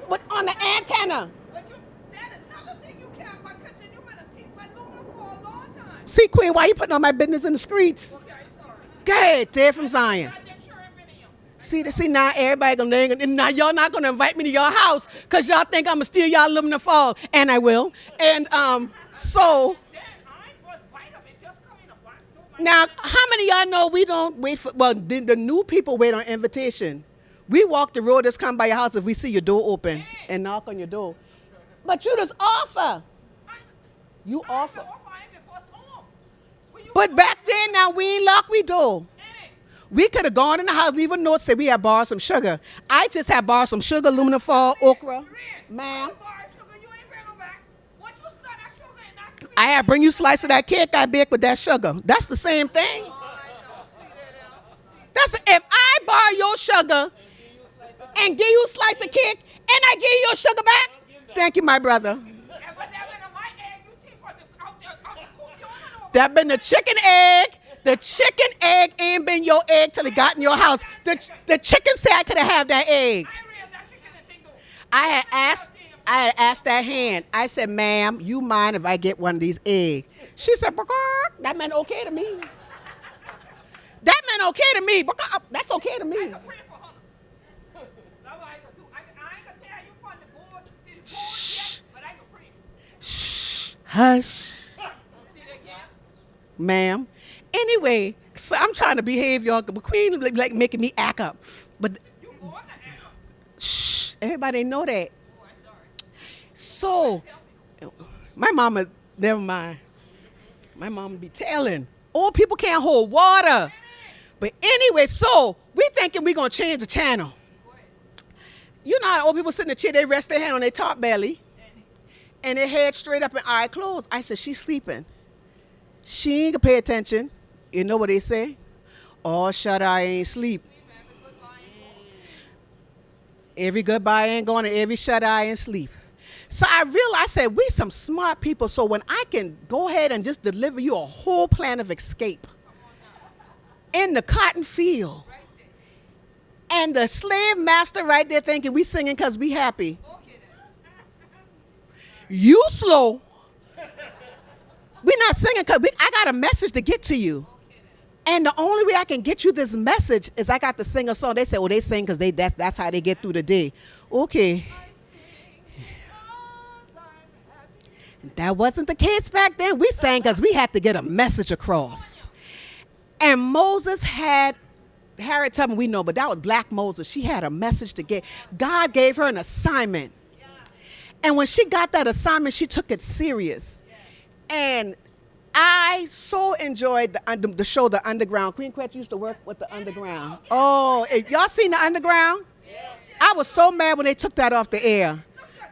but on the antenna. But that is another thing you can't my kitchen. You better teach my aluminum for a long time. See, Queen, why you putting all my business in the streets? Okay, sorry. Go ahead, Ted from Zion. See, now everybody now y'all not gonna invite me to your house because y'all think I'm gonna steal y'all aluminum foil, and I will. And so now, how many of y'all know we don't wait for? Well, the new people wait on invitation. We walk the road that's come by your house if we see your door open and knock on your door. But you just offer. You offer. But back then, now we ain't lock we door. We could have gone in the house, leave a note, say we had borrowed some sugar. I just had borrowed some sugar, aluminum foil, okra. Ma'am. I had bring you a slice of that cake I baked with that sugar. That's the same thing. If I borrow your sugar and give you a slice of cake and I give you your sugar back, thank you, my brother. That been the chicken egg. The chicken egg ain't been your egg till it got in your house. The chicken said I could have had that egg. I had asked that hen. I said, ma'am, you mind if I get one of these eggs? She said, that meant okay to me. That meant okay to me. That's okay to me. Shh. Hush. Ma'am. Anyway, so I'm trying to behave, y'all. But Queen like making me act up. But shh, everybody know that. So, my mama, never mind. My mama be telling, old people can't hold water. But anyway, so we thinking we gonna change the channel. You know how old people sit in the chair, they rest their hand on their top belly, and their head straight up and eye closed. I said, she's sleeping. She ain't gonna pay attention. You know what they say? Oh, shut eye ain't sleep. Every goodbye ain't going, and every shut eye ain't sleep. So I realized, I said, we some smart people, so when I can go ahead and just deliver you a whole plan of escape in the cotton field, and the slave master right there thinking we singing because we happy. You slow. We not singing because I got a message to get to you. And the only way I can get you this message is I got to sing a song. They say, oh, they sing because that's how they get through the day. Okay. That wasn't the case back then. We sang because we had to get a message across. And Moses had, Harriet Tubman we know, but that was Black Moses. She had a message to get. God gave her an assignment. And when she got that assignment, she took it serious. And I so enjoyed the show, The Underground. Queen Quet used to work with The Underground. Oh, y'all seen The Underground? I was so mad when they took that off the air.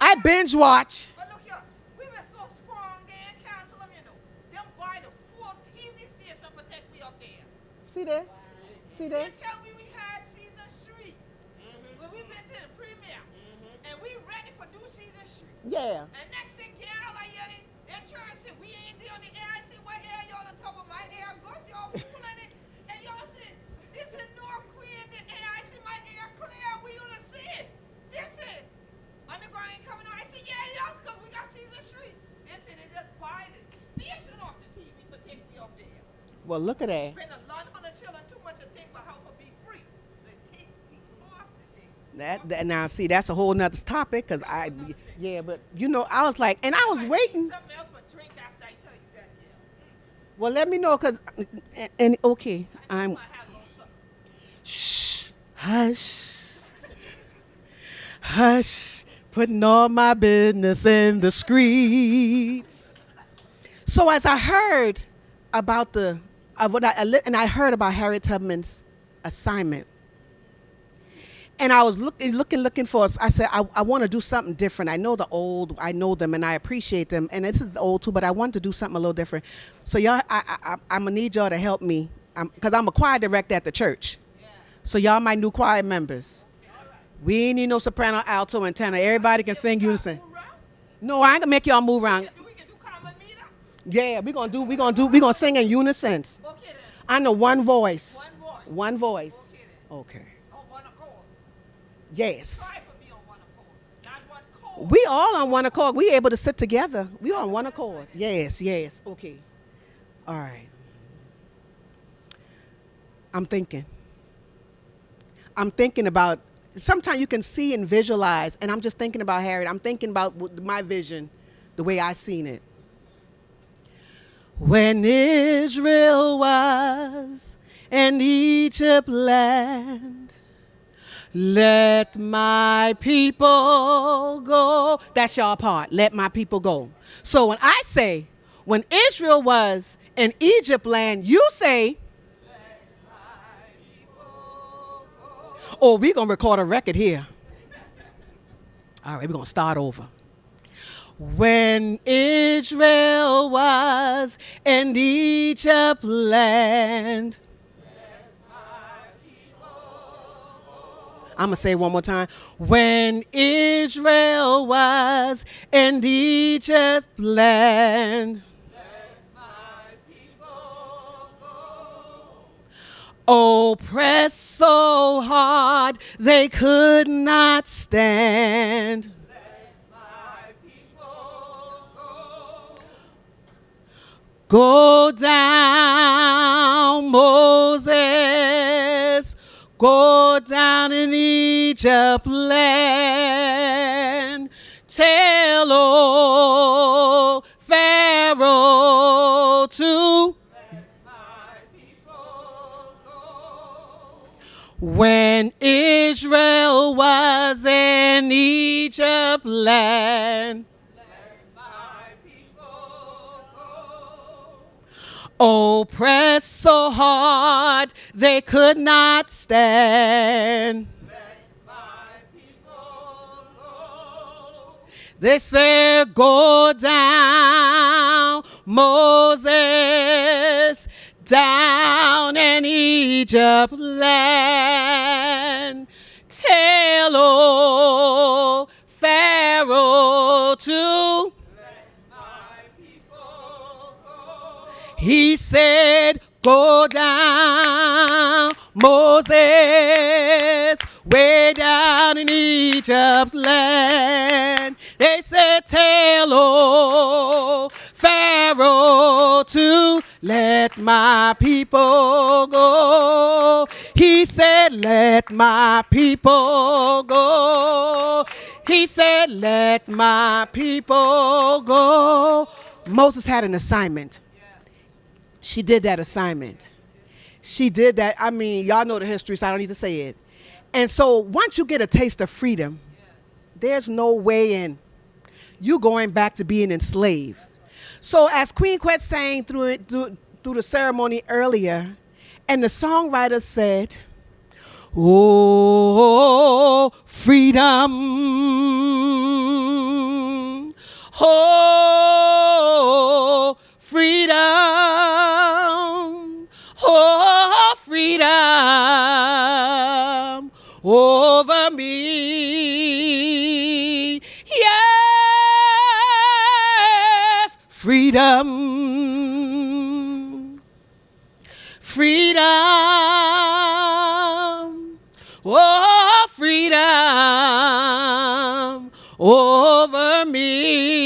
I binge watch. But look here, we were so strong and cancel them, you know. Them buy the full TV station for take me off there. See there? See there? They tell me we had season 3. When we went to the premiere. And we ready for new season 3. Yeah. And next thing, like Yeddi, that church said, we ain't there on the air. I said, what air y'all on top of my air? Good, y'all fooling it. And y'all said, this is North Queen, the air. I said, my air clear. We on the set. This is Underground ain't coming on. I said, yeah, y'all, because we got season 3. They said they just buy the station off the TV for take me off there. Well, look at that. Spend a lot on the children too much to think about how to be free. They take me off the thing. That now, see, that's a whole nother topic, because yeah, but, you know, I was like, and I was waiting. Something else for drink after I tell you that, yeah. Well, let me know, because, and okay, I I'm, have a little something. shh, hush, hush, putting all my business in the streets. So as I heard about I heard about Harriet Tubman's assignment, and I was looking for us. I said, I want to do something different. I know the old, I know them, and I appreciate them, and this is the old too, but I want to do something a little different. So y'all, I'm gonna need y'all to help me, because I'm a choir director at the church. So y'all my new choir members. We ain't need no soprano, alto, and tenor. Everybody can sing unison. No, I ain't gonna make y'all move around. We can do common meter. Yeah, we gonna sing in unison. Okay then. I know one voice. One voice. One voice. Okay then. Okay. On one accord. Yes. Try for me on one accord. Not one chord. We all on one accord. We able to sit together. We on one accord. Yes, yes. Okay. All right. I'm thinking about, sometimes you can see and visualize, and I'm just thinking about Harriet. I'm thinking about my vision, the way I seen it. When Israel was in Egypt land, let my people go. That's y'all part. Let my people go. So when I say, when Israel was in Egypt land, you say, oh, we're going to record a record here. All right, we're going to start over. When Israel was in Egypt land. I'm going to say it one more time. When Israel was in Egypt land. Oppressed so hard they could not stand. Go down, Moses, go down in Egypt land. Tell old Pharaoh to let my people go. When Israel was in Egypt land, oppressed so hard they could not stand. Let my people go. They said, go down, Moses, down in Egypt land. Tell old Pharaoh to he said, go down, Moses, way down in Egypt land. They said, tell old Pharaoh to let my people go. He said, let my people go. He said, let my people go. Moses had an assignment. She did that assignment. She did that. I mean, y'all know the history, so I don't need to say it. And so once you get a taste of freedom, there's no way in you going back to being enslaved. So as Queen Quet sang through the ceremony earlier, and the songwriter said, oh, freedom. Oh, freedom, oh, freedom over me. Yes, freedom, freedom, oh, freedom over me.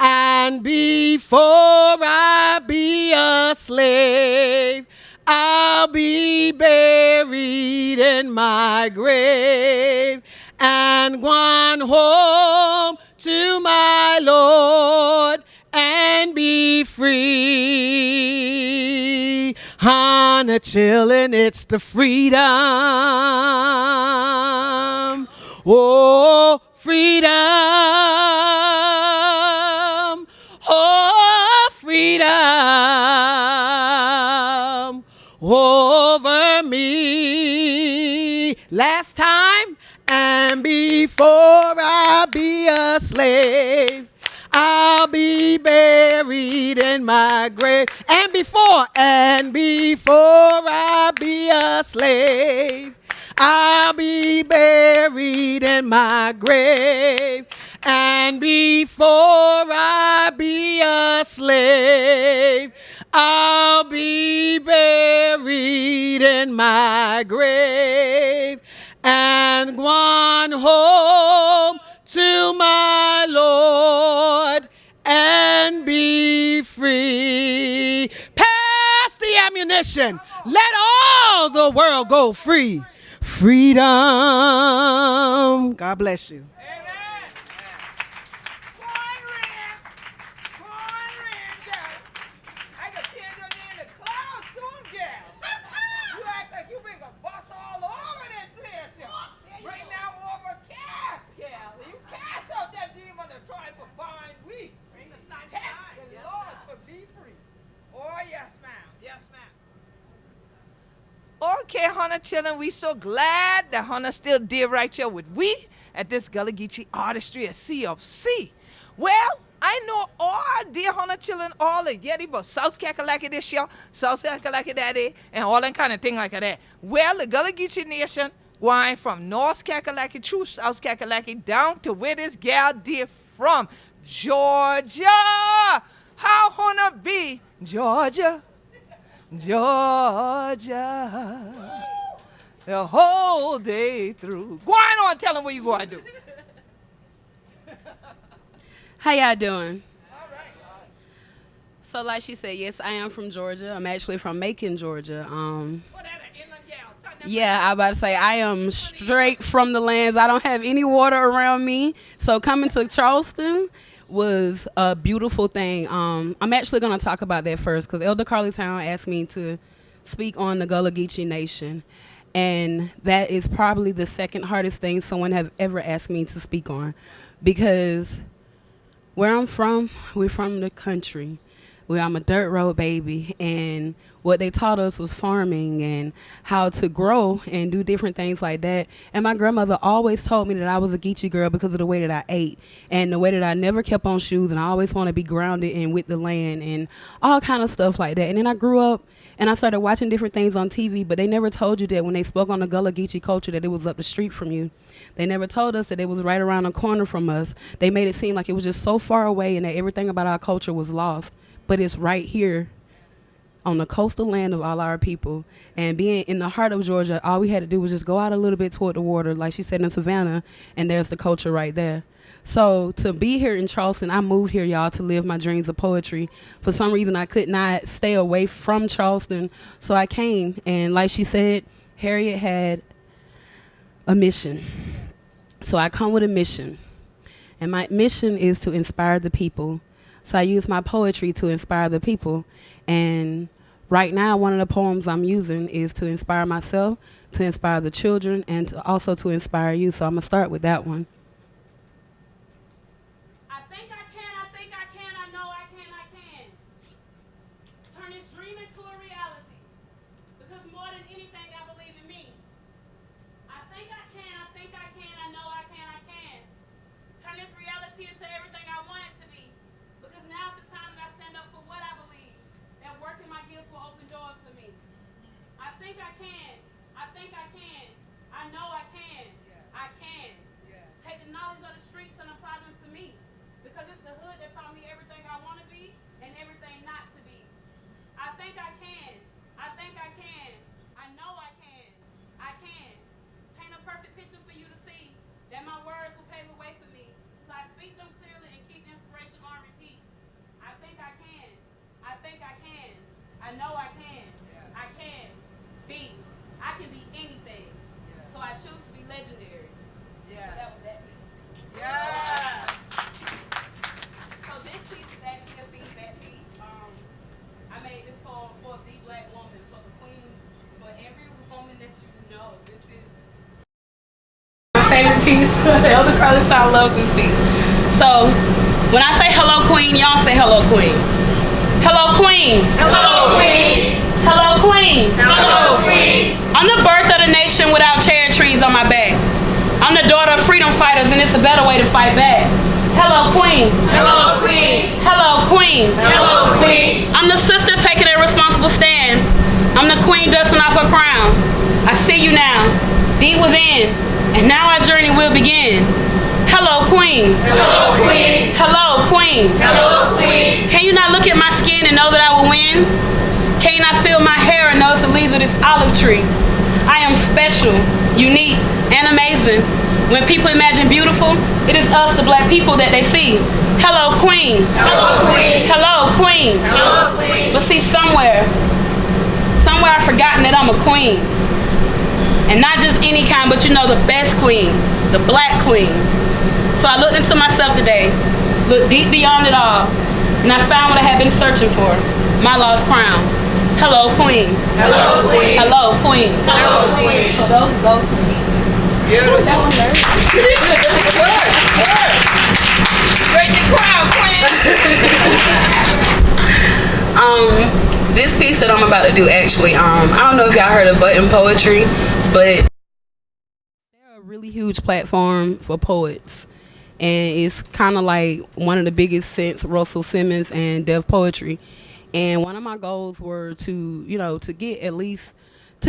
And before I be a slave, I'll be buried in my grave and gone home to my Lord and be free. Honor chillin', it's the freedom. Oh, freedom. Oh, freedom over me. Last time, and before I be a slave, I'll be buried in my grave. And before I be a slave, I'll be buried in my grave. And before I be a slave, I'll be buried in my grave and gone home to my Lord and be free. Pass the ammunition. Let all the world go free. Freedom. God bless you. Okay, Hannah children, we so glad that Hannah still there right here with we at this Gullah Geechee Artistry at CofC. Well, I know all dear Hannah children, all the Yeddi, but South Kakalaki this year, South Kakalaki that day, and all that kind of thing like that. Well, the Gullah Geechee Nation going from North Kakalaki through South Kakalaki down to where this gal dear from, Georgia. How Hannah be, Georgia? Georgia, the whole day through. Go on, tell them what you going to do. How y'all doing? So like she said, yes, I am from Georgia. I'm actually from Macon, Georgia. Yeah, I about to say I am straight from the lands. I don't have any water around me. So coming to Charleston was a beautiful thing. I'm actually going to talk about that first because Elder Carlie Towne asked me to speak on the Gullah Geechee Nation. And that is probably the second hardest thing someone has ever asked me to speak on. Because where I'm from, we're from the country. Where I'm a dirt road baby, and what they taught us was farming and how to grow and do different things like that. And my grandmother always told me that I was a Geechee girl because of the way that I ate and the way that I never kept on shoes, and I always want to be grounded and with the land and all kind of stuff like that. And then I grew up and I started watching different things on TV, but they never told you that when they spoke on the Gullah Geechee culture that it was up the street from you. They never told us that it was right around the corner from us. They made it seem like it was just so far away and that everything about our culture was lost. But it's right here on the coastal land of all our people. And being in the heart of Georgia, all we had to do was just go out a little bit toward the water, like she said in Savannah, and there's the culture right there. So to be here in Charleston, I moved here, y'all, to live my dreams of poetry. For some reason, I could not stay away from Charleston, so I came. And like she said, Harriet had a mission. So I come with a mission. And my mission is to inspire the people. So I use my poetry to inspire the people. And right now, one of the poems I'm using is to inspire myself, to inspire the children, and also to inspire you. So I'm going to start with that one. I think I can, I think I can, I know I can, I can. Turn this dream into a reality. Because more than anything, I believe in me. I think I can, I think I can, I know I can, I can. Turn this reality into everything I want it to be. Because now's the time that I stand up for what I believe. That working my gifts will open doors for me. I think I can. I think I can. I know I can. I can. Take the knowledge of the streets and apply them to me. Because it's the hood that taught me everything I want to be and everything not to be. I think I can. I think I can. I know I can. I can. Paint a perfect picture for you to see. That my words will pave the way for me. So I speak them clearly and keep inspiration on repeat. I think I can. I think I can. I know I can. I can be. I can be anything. So I choose to be legendary. So that was that piece. So this piece is actually a feedback piece. I made this poem for the black woman, for the queens, for every woman that you know. This is my favorite piece. Elder Carlie Towne loves this piece. So when I say hello queen, y'all say hello queen. Hello queen. Hello queen. Hello queen. Hello queen. I'm the birth of the nation without cherry trees on my back. I'm the daughter of freedom fighters and it's a better way to fight back. Hello queen. Hello queen. Hello queen. Hello queen. I'm the sister taking a responsible stand. I'm the queen dusting off her crown. I see you now, deep within, and now our journey will begin. Hello queen. Hello queen. Hello queen. Hello queen. Can you not look at my skin and know that I will win? Can you not feel my hair and know it's the leaves of this olive tree? I am special, unique, and amazing. When people imagine beautiful, it is us, the black people, that they see. Hello queen. Hello queen. Hello queen. Hello queen. But see, somewhere I've forgotten that I'm a queen. And not just any kind, but you know, the best queen, the black queen. So I looked into myself today, looked deep beyond it all, and I found what I had been searching for, my lost crown. Hello, queen. Hello, queen. Hello, queen. Hello, queen. So those two pieces. Beautiful. That one there. Good. Break the crown, queen. This piece that I'm about to do, actually, I don't know if y'all heard of button poetry, but they're a really huge platform for poets. And it's kind of like one of the biggest since Russell Simmons and Def Poetry. And one of my goals were to, to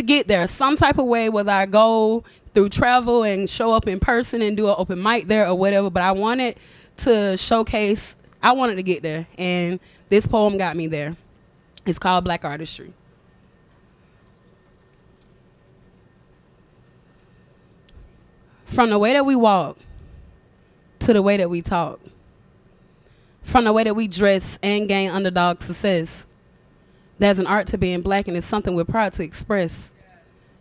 get there some type of way, whether I go through travel and show up in person and do an open mic there or whatever. But I wanted to showcase, I wanted to get there. And this poem got me there. It's called Black Artistry. From the way that we walk to the way that we talk. From the way that we dress and gain underdog success. There's an art to being black, and it's something we're proud to express.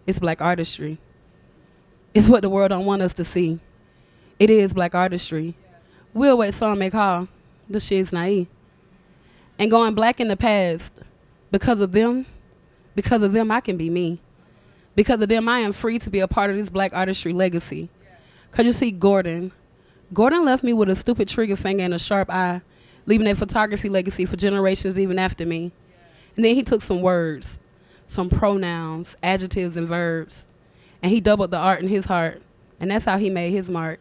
It's black artistry. It's what the world don't want us to see. It is black artistry. We'll wait some may call. The shit's naive. And going black in the past, because of them I can be me. Because of them I am free to be a part of this black artistry legacy. Because you see Gordon left me with a stupid trigger finger and a sharp eye, leaving a photography legacy for generations even after me. And then he took some words, some pronouns, adjectives, and verbs, and he doubled the art in his heart. And that's how he made his mark.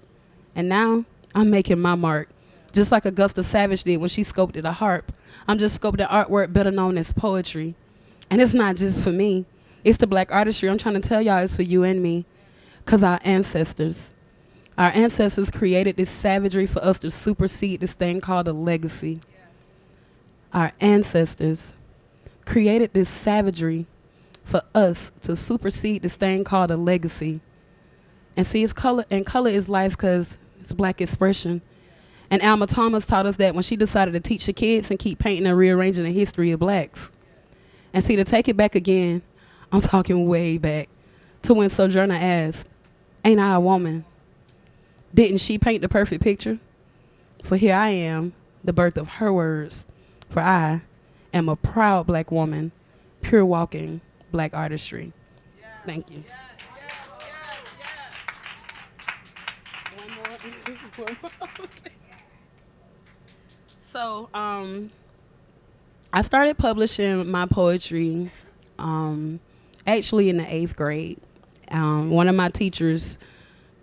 And now I'm making my mark, just like Augusta Savage did when she sculpted a harp. I'm just sculpting artwork better known as poetry. And it's not just for me. It's the black artistry. I'm trying to tell y'all it's for you and me. Because our ancestors created this savagery for us to supersede this thing called a legacy. Our ancestors created this savagery for us to supersede this thing called a legacy. And see, it's color, and color is life because it's black expression. And Alma Thomas taught us that when she decided to teach the kids and keep painting and rearranging the history of blacks. And see, to take it back again, I'm talking way back to when Sojourner asked, ain't I a woman? Didn't she paint the perfect picture? For here I am, the birth of her words. For I am a proud black woman, pure walking black artistry. Yeah. Thank you. One more. So, I started publishing my poetry actually in the 8th grade. One of my teachers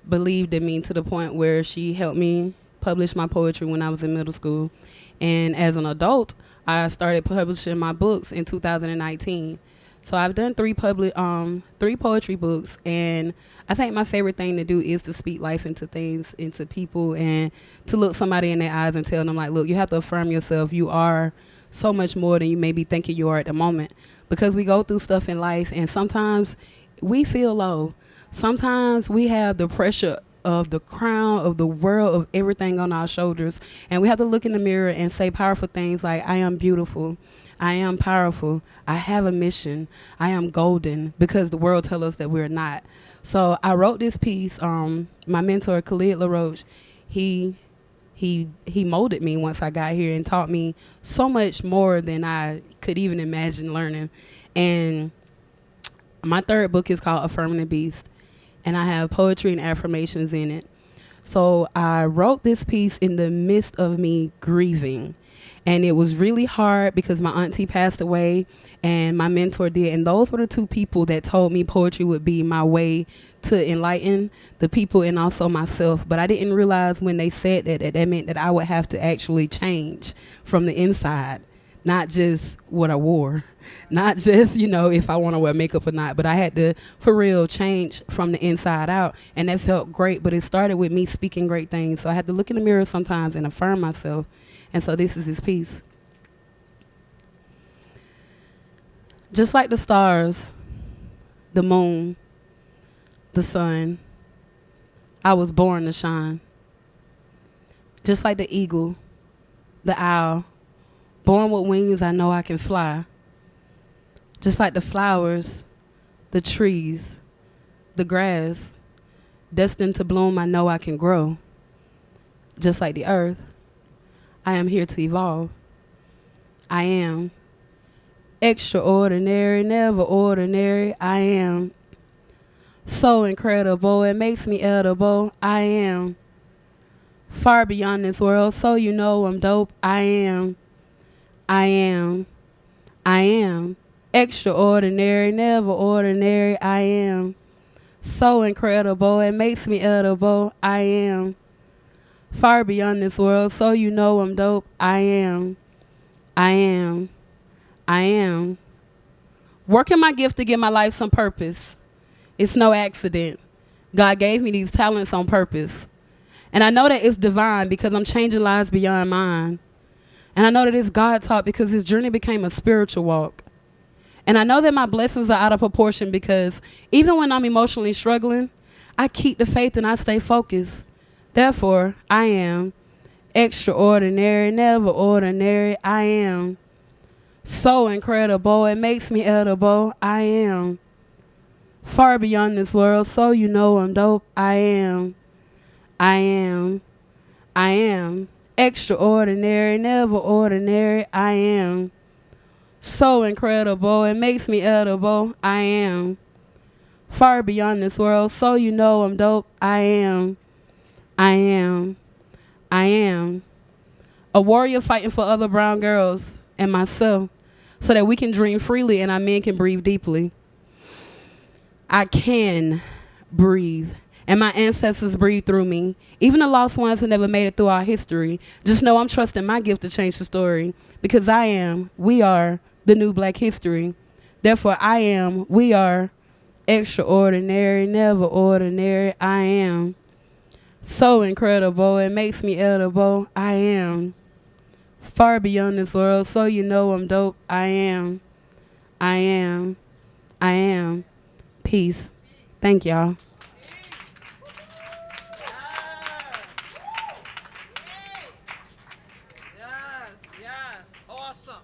believed in me to the point where she helped me publish my poetry when I was in middle school. And as an adult, I started publishing my books in 2019. So I've done three poetry books, and I think my favorite thing to do is to speak life into things, into people, and to look somebody in their eyes and tell them, like, look, you have to affirm yourself. You are so much more than you may be thinking you are at the moment, because we go through stuff in life, and sometimes we feel low. Sometimes we have the pressure of the crown of the world, of everything on our shoulders, and we have to look in the mirror and say powerful things like, I am beautiful, I am powerful, I have a mission, I am golden, because the world tells us that we're not. So I wrote this piece. My mentor, Khalid LaRoche, he molded me once I got here and taught me so much more than I could even imagine learning. And my third book is called Affirming the Beast, and I have poetry and affirmations in it. So I wrote this piece in the midst of me grieving. And it was really hard because my auntie passed away and my mentor did. And those were the two people that told me poetry would be my way to enlighten the people and also myself. But I didn't realize when they said that meant that I would have to actually change from the inside, not just what I wore, not just, if I want to wear makeup or not, but I had to, for real, change from the inside out. And that felt great, but it started with me speaking great things. So I had to look in the mirror sometimes and affirm myself. And so this is his piece. Just like the stars, the moon, the sun, I was born to shine. Just like the eagle, the owl, born with wings, I know I can fly. Just like the flowers, the trees, the grass, destined to bloom, I know I can grow. Just like the earth, I am here to evolve. I am extraordinary, never ordinary. I am so incredible, it makes me edible. I am far beyond this world, so you know I'm dope. I am extraordinary, never ordinary. I am so incredible, it makes me edible. I am far beyond this world, so you know I'm dope. I am working my gift to give my life some purpose. It's no accident. God gave me these talents on purpose. And I know that it's divine because I'm changing lives beyond mine. And I know that it's God taught because his journey became a spiritual walk. And I know that my blessings are out of proportion because even when I'm emotionally struggling, I keep the faith and I stay focused. Therefore, I am extraordinary, never ordinary. I am so incredible, it makes me edible. I am far beyond this world, so you know I'm dope. I am extraordinary, never ordinary. I am so incredible, it makes me edible. I am far beyond this world, so you know I'm dope. I am a warrior fighting for other brown girls and myself so that we can dream freely and our men can breathe deeply. I can breathe, and my ancestors breathe through me. Even the lost ones who never made it through our history, just know I'm trusting my gift to change the story, because we are the new Black history. Therefore, we are extraordinary, never ordinary. I am so incredible, it makes me edible. I am far beyond this world, so you know I'm dope. I am. Peace. Thank y'all. Yes, awesome.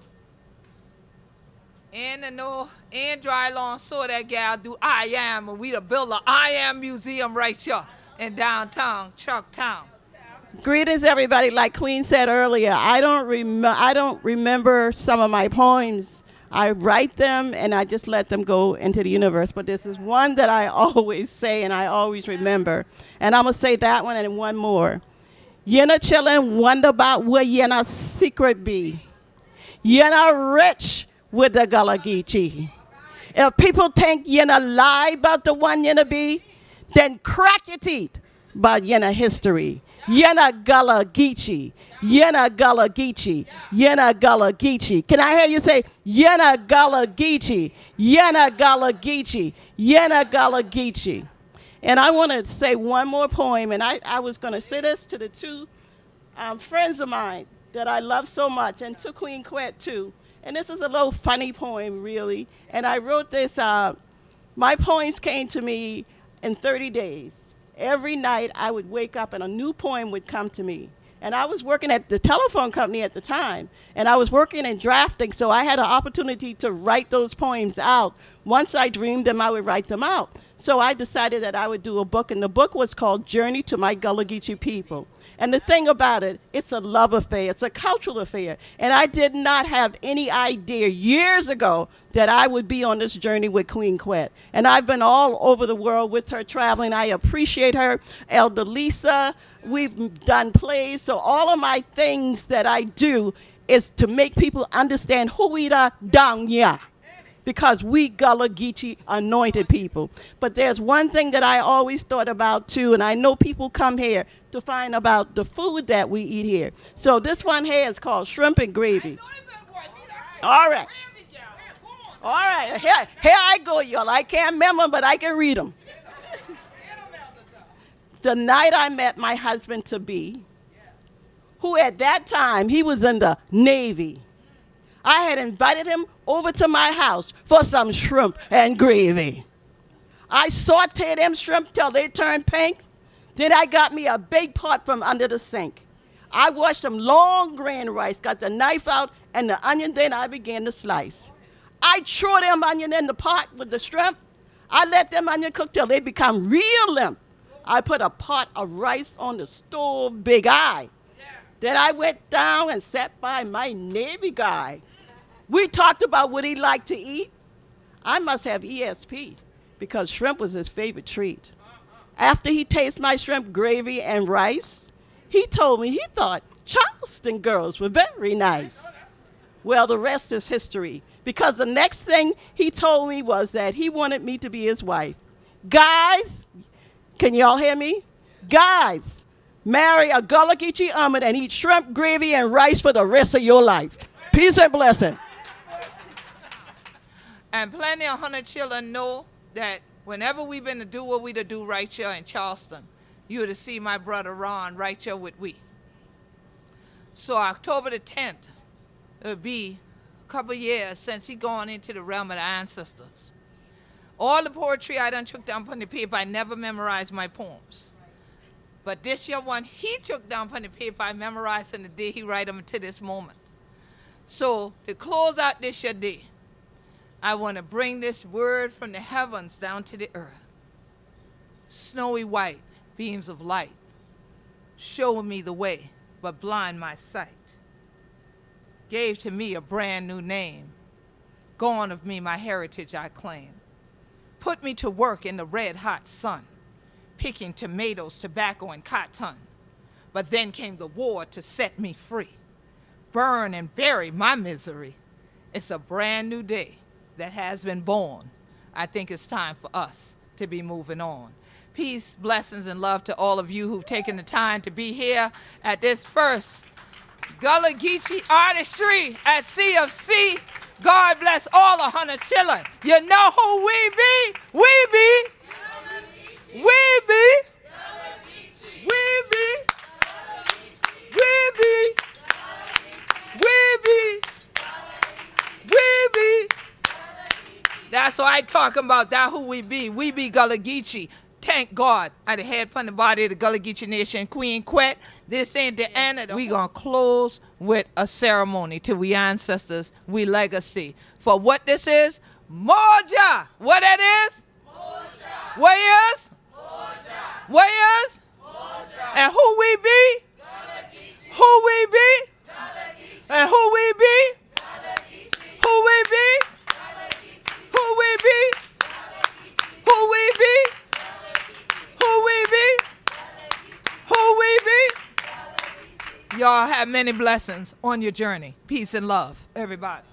And dry long saw that gal do I Am, and we the build a I Am museum right here in downtown Chucktown. Greetings, everybody. Like Queen said earlier, I don't remember some of my poems. I write them and I just let them go into the universe. But this is one that I always say and I always remember. And I'm going to say that one and one more. Yenna chillin' wonder about where Yenna secret be. Yenna rich with the Gullah Geechee. If people think Yenna lie about the one Yenna be, then crack your teeth about Yenna history. Yenna Gullah Geechee. Yenna Gullah Geechee. Yenna Gullah Geechee. Can I hear you say Yenna Gullah Geechee? Yenna Gullah Geechee. Yenna Gullah Geechee. And I want to say one more poem, and I was going to say this to the two friends of mine that I love so much, and to Queen Quet too. And this is a little funny poem, really. And I wrote this, my poems came to me in 30 days. Every night I would wake up and a new poem would come to me. And I was working at the telephone company at the time. And I was working in drafting, so I had an opportunity to write those poems out. Once I dreamed them, I would write them out. So I decided that I would do a book, and the book was called Journey to My Gullah Geechee People. And the thing about it, it's a love affair, it's a cultural affair. And I did not have any idea years ago that I would be on this journey with Queen Quet. And I've been all over the world with her traveling. I appreciate her. Elder Lisa, we've done plays. So all of my things that I do is to make people understand who we are down here. Because we Gullah Geechee anointed people. But there's one thing that I always thought about too, and I know people come here to find about the food that we eat here. So this one here is called shrimp and gravy. All right. All right, here I go, y'all. I can't remember, but I can read them. The night I met my husband-to-be, who at that time, he was in the Navy. I had invited him over to my house for some shrimp and gravy. I sauteed them shrimp till they turned pink. Then I got me a big pot from under the sink. I washed some long grain rice, got the knife out and the onion, then I began to slice. I threw them onion in the pot with the shrimp. I let them onion cook till they become real limp. I put a pot of rice on the stove, big eye. Then I went down and sat by my Navy guy. We talked about what he liked to eat. I must have ESP because shrimp was his favorite treat. After he tasted my shrimp gravy and rice, he told me he thought Charleston girls were very nice. Well, the rest is history, because the next thing he told me was that he wanted me to be his wife. Guys, can y'all hear me? Guys, marry a Gullah Geechee Ahmed and eat shrimp gravy and rice for the rest of your life. Peace and blessing. And plenty of 100 children know that whenever we've been to do what we to do right here in Charleston, you to see my brother Ron right here with we. So October the 10th, it'll be a couple years since he gone into the realm of the ancestors. All the poetry I done took down on the paper, I never memorized my poems. But this year one, he took down on the paper, I memorized in the day he write them to this moment. So to close out this year day, I want to bring this word from the heavens down to the earth. Snowy white beams of light show me the way, but blind my sight. Gave to me a brand new name. Gone of me my heritage I claim. Put me to work in the red hot sun, picking tomatoes, tobacco, and cotton. But then came the war to set me free. Burn and bury my misery. It's a brand new day that has been born. I think it's time for us to be moving on. Peace, blessings, and love to all of you who've taken the time to be here at this first Gullah Geechee Artistry at CofC. God bless all of Hunter children. You know who we be? We be. We be. We be. We be. We be. We be. That's what I talking about. That who we be. We be Gullah Geechee. Thank God I the head from the body of the Gullah Geechee Nation, Queen Quet. This ain't the end of the we gonna close with a ceremony to we ancestors, we legacy. For what this is, Moja. What that is? Moja. What is? Moja. What is? Moja. And who we be? Who we be? And who we be? Who we be? Who we be? Who we be? Who we be? Who we be? Y'all have many blessings on your journey. Peace and love, everybody.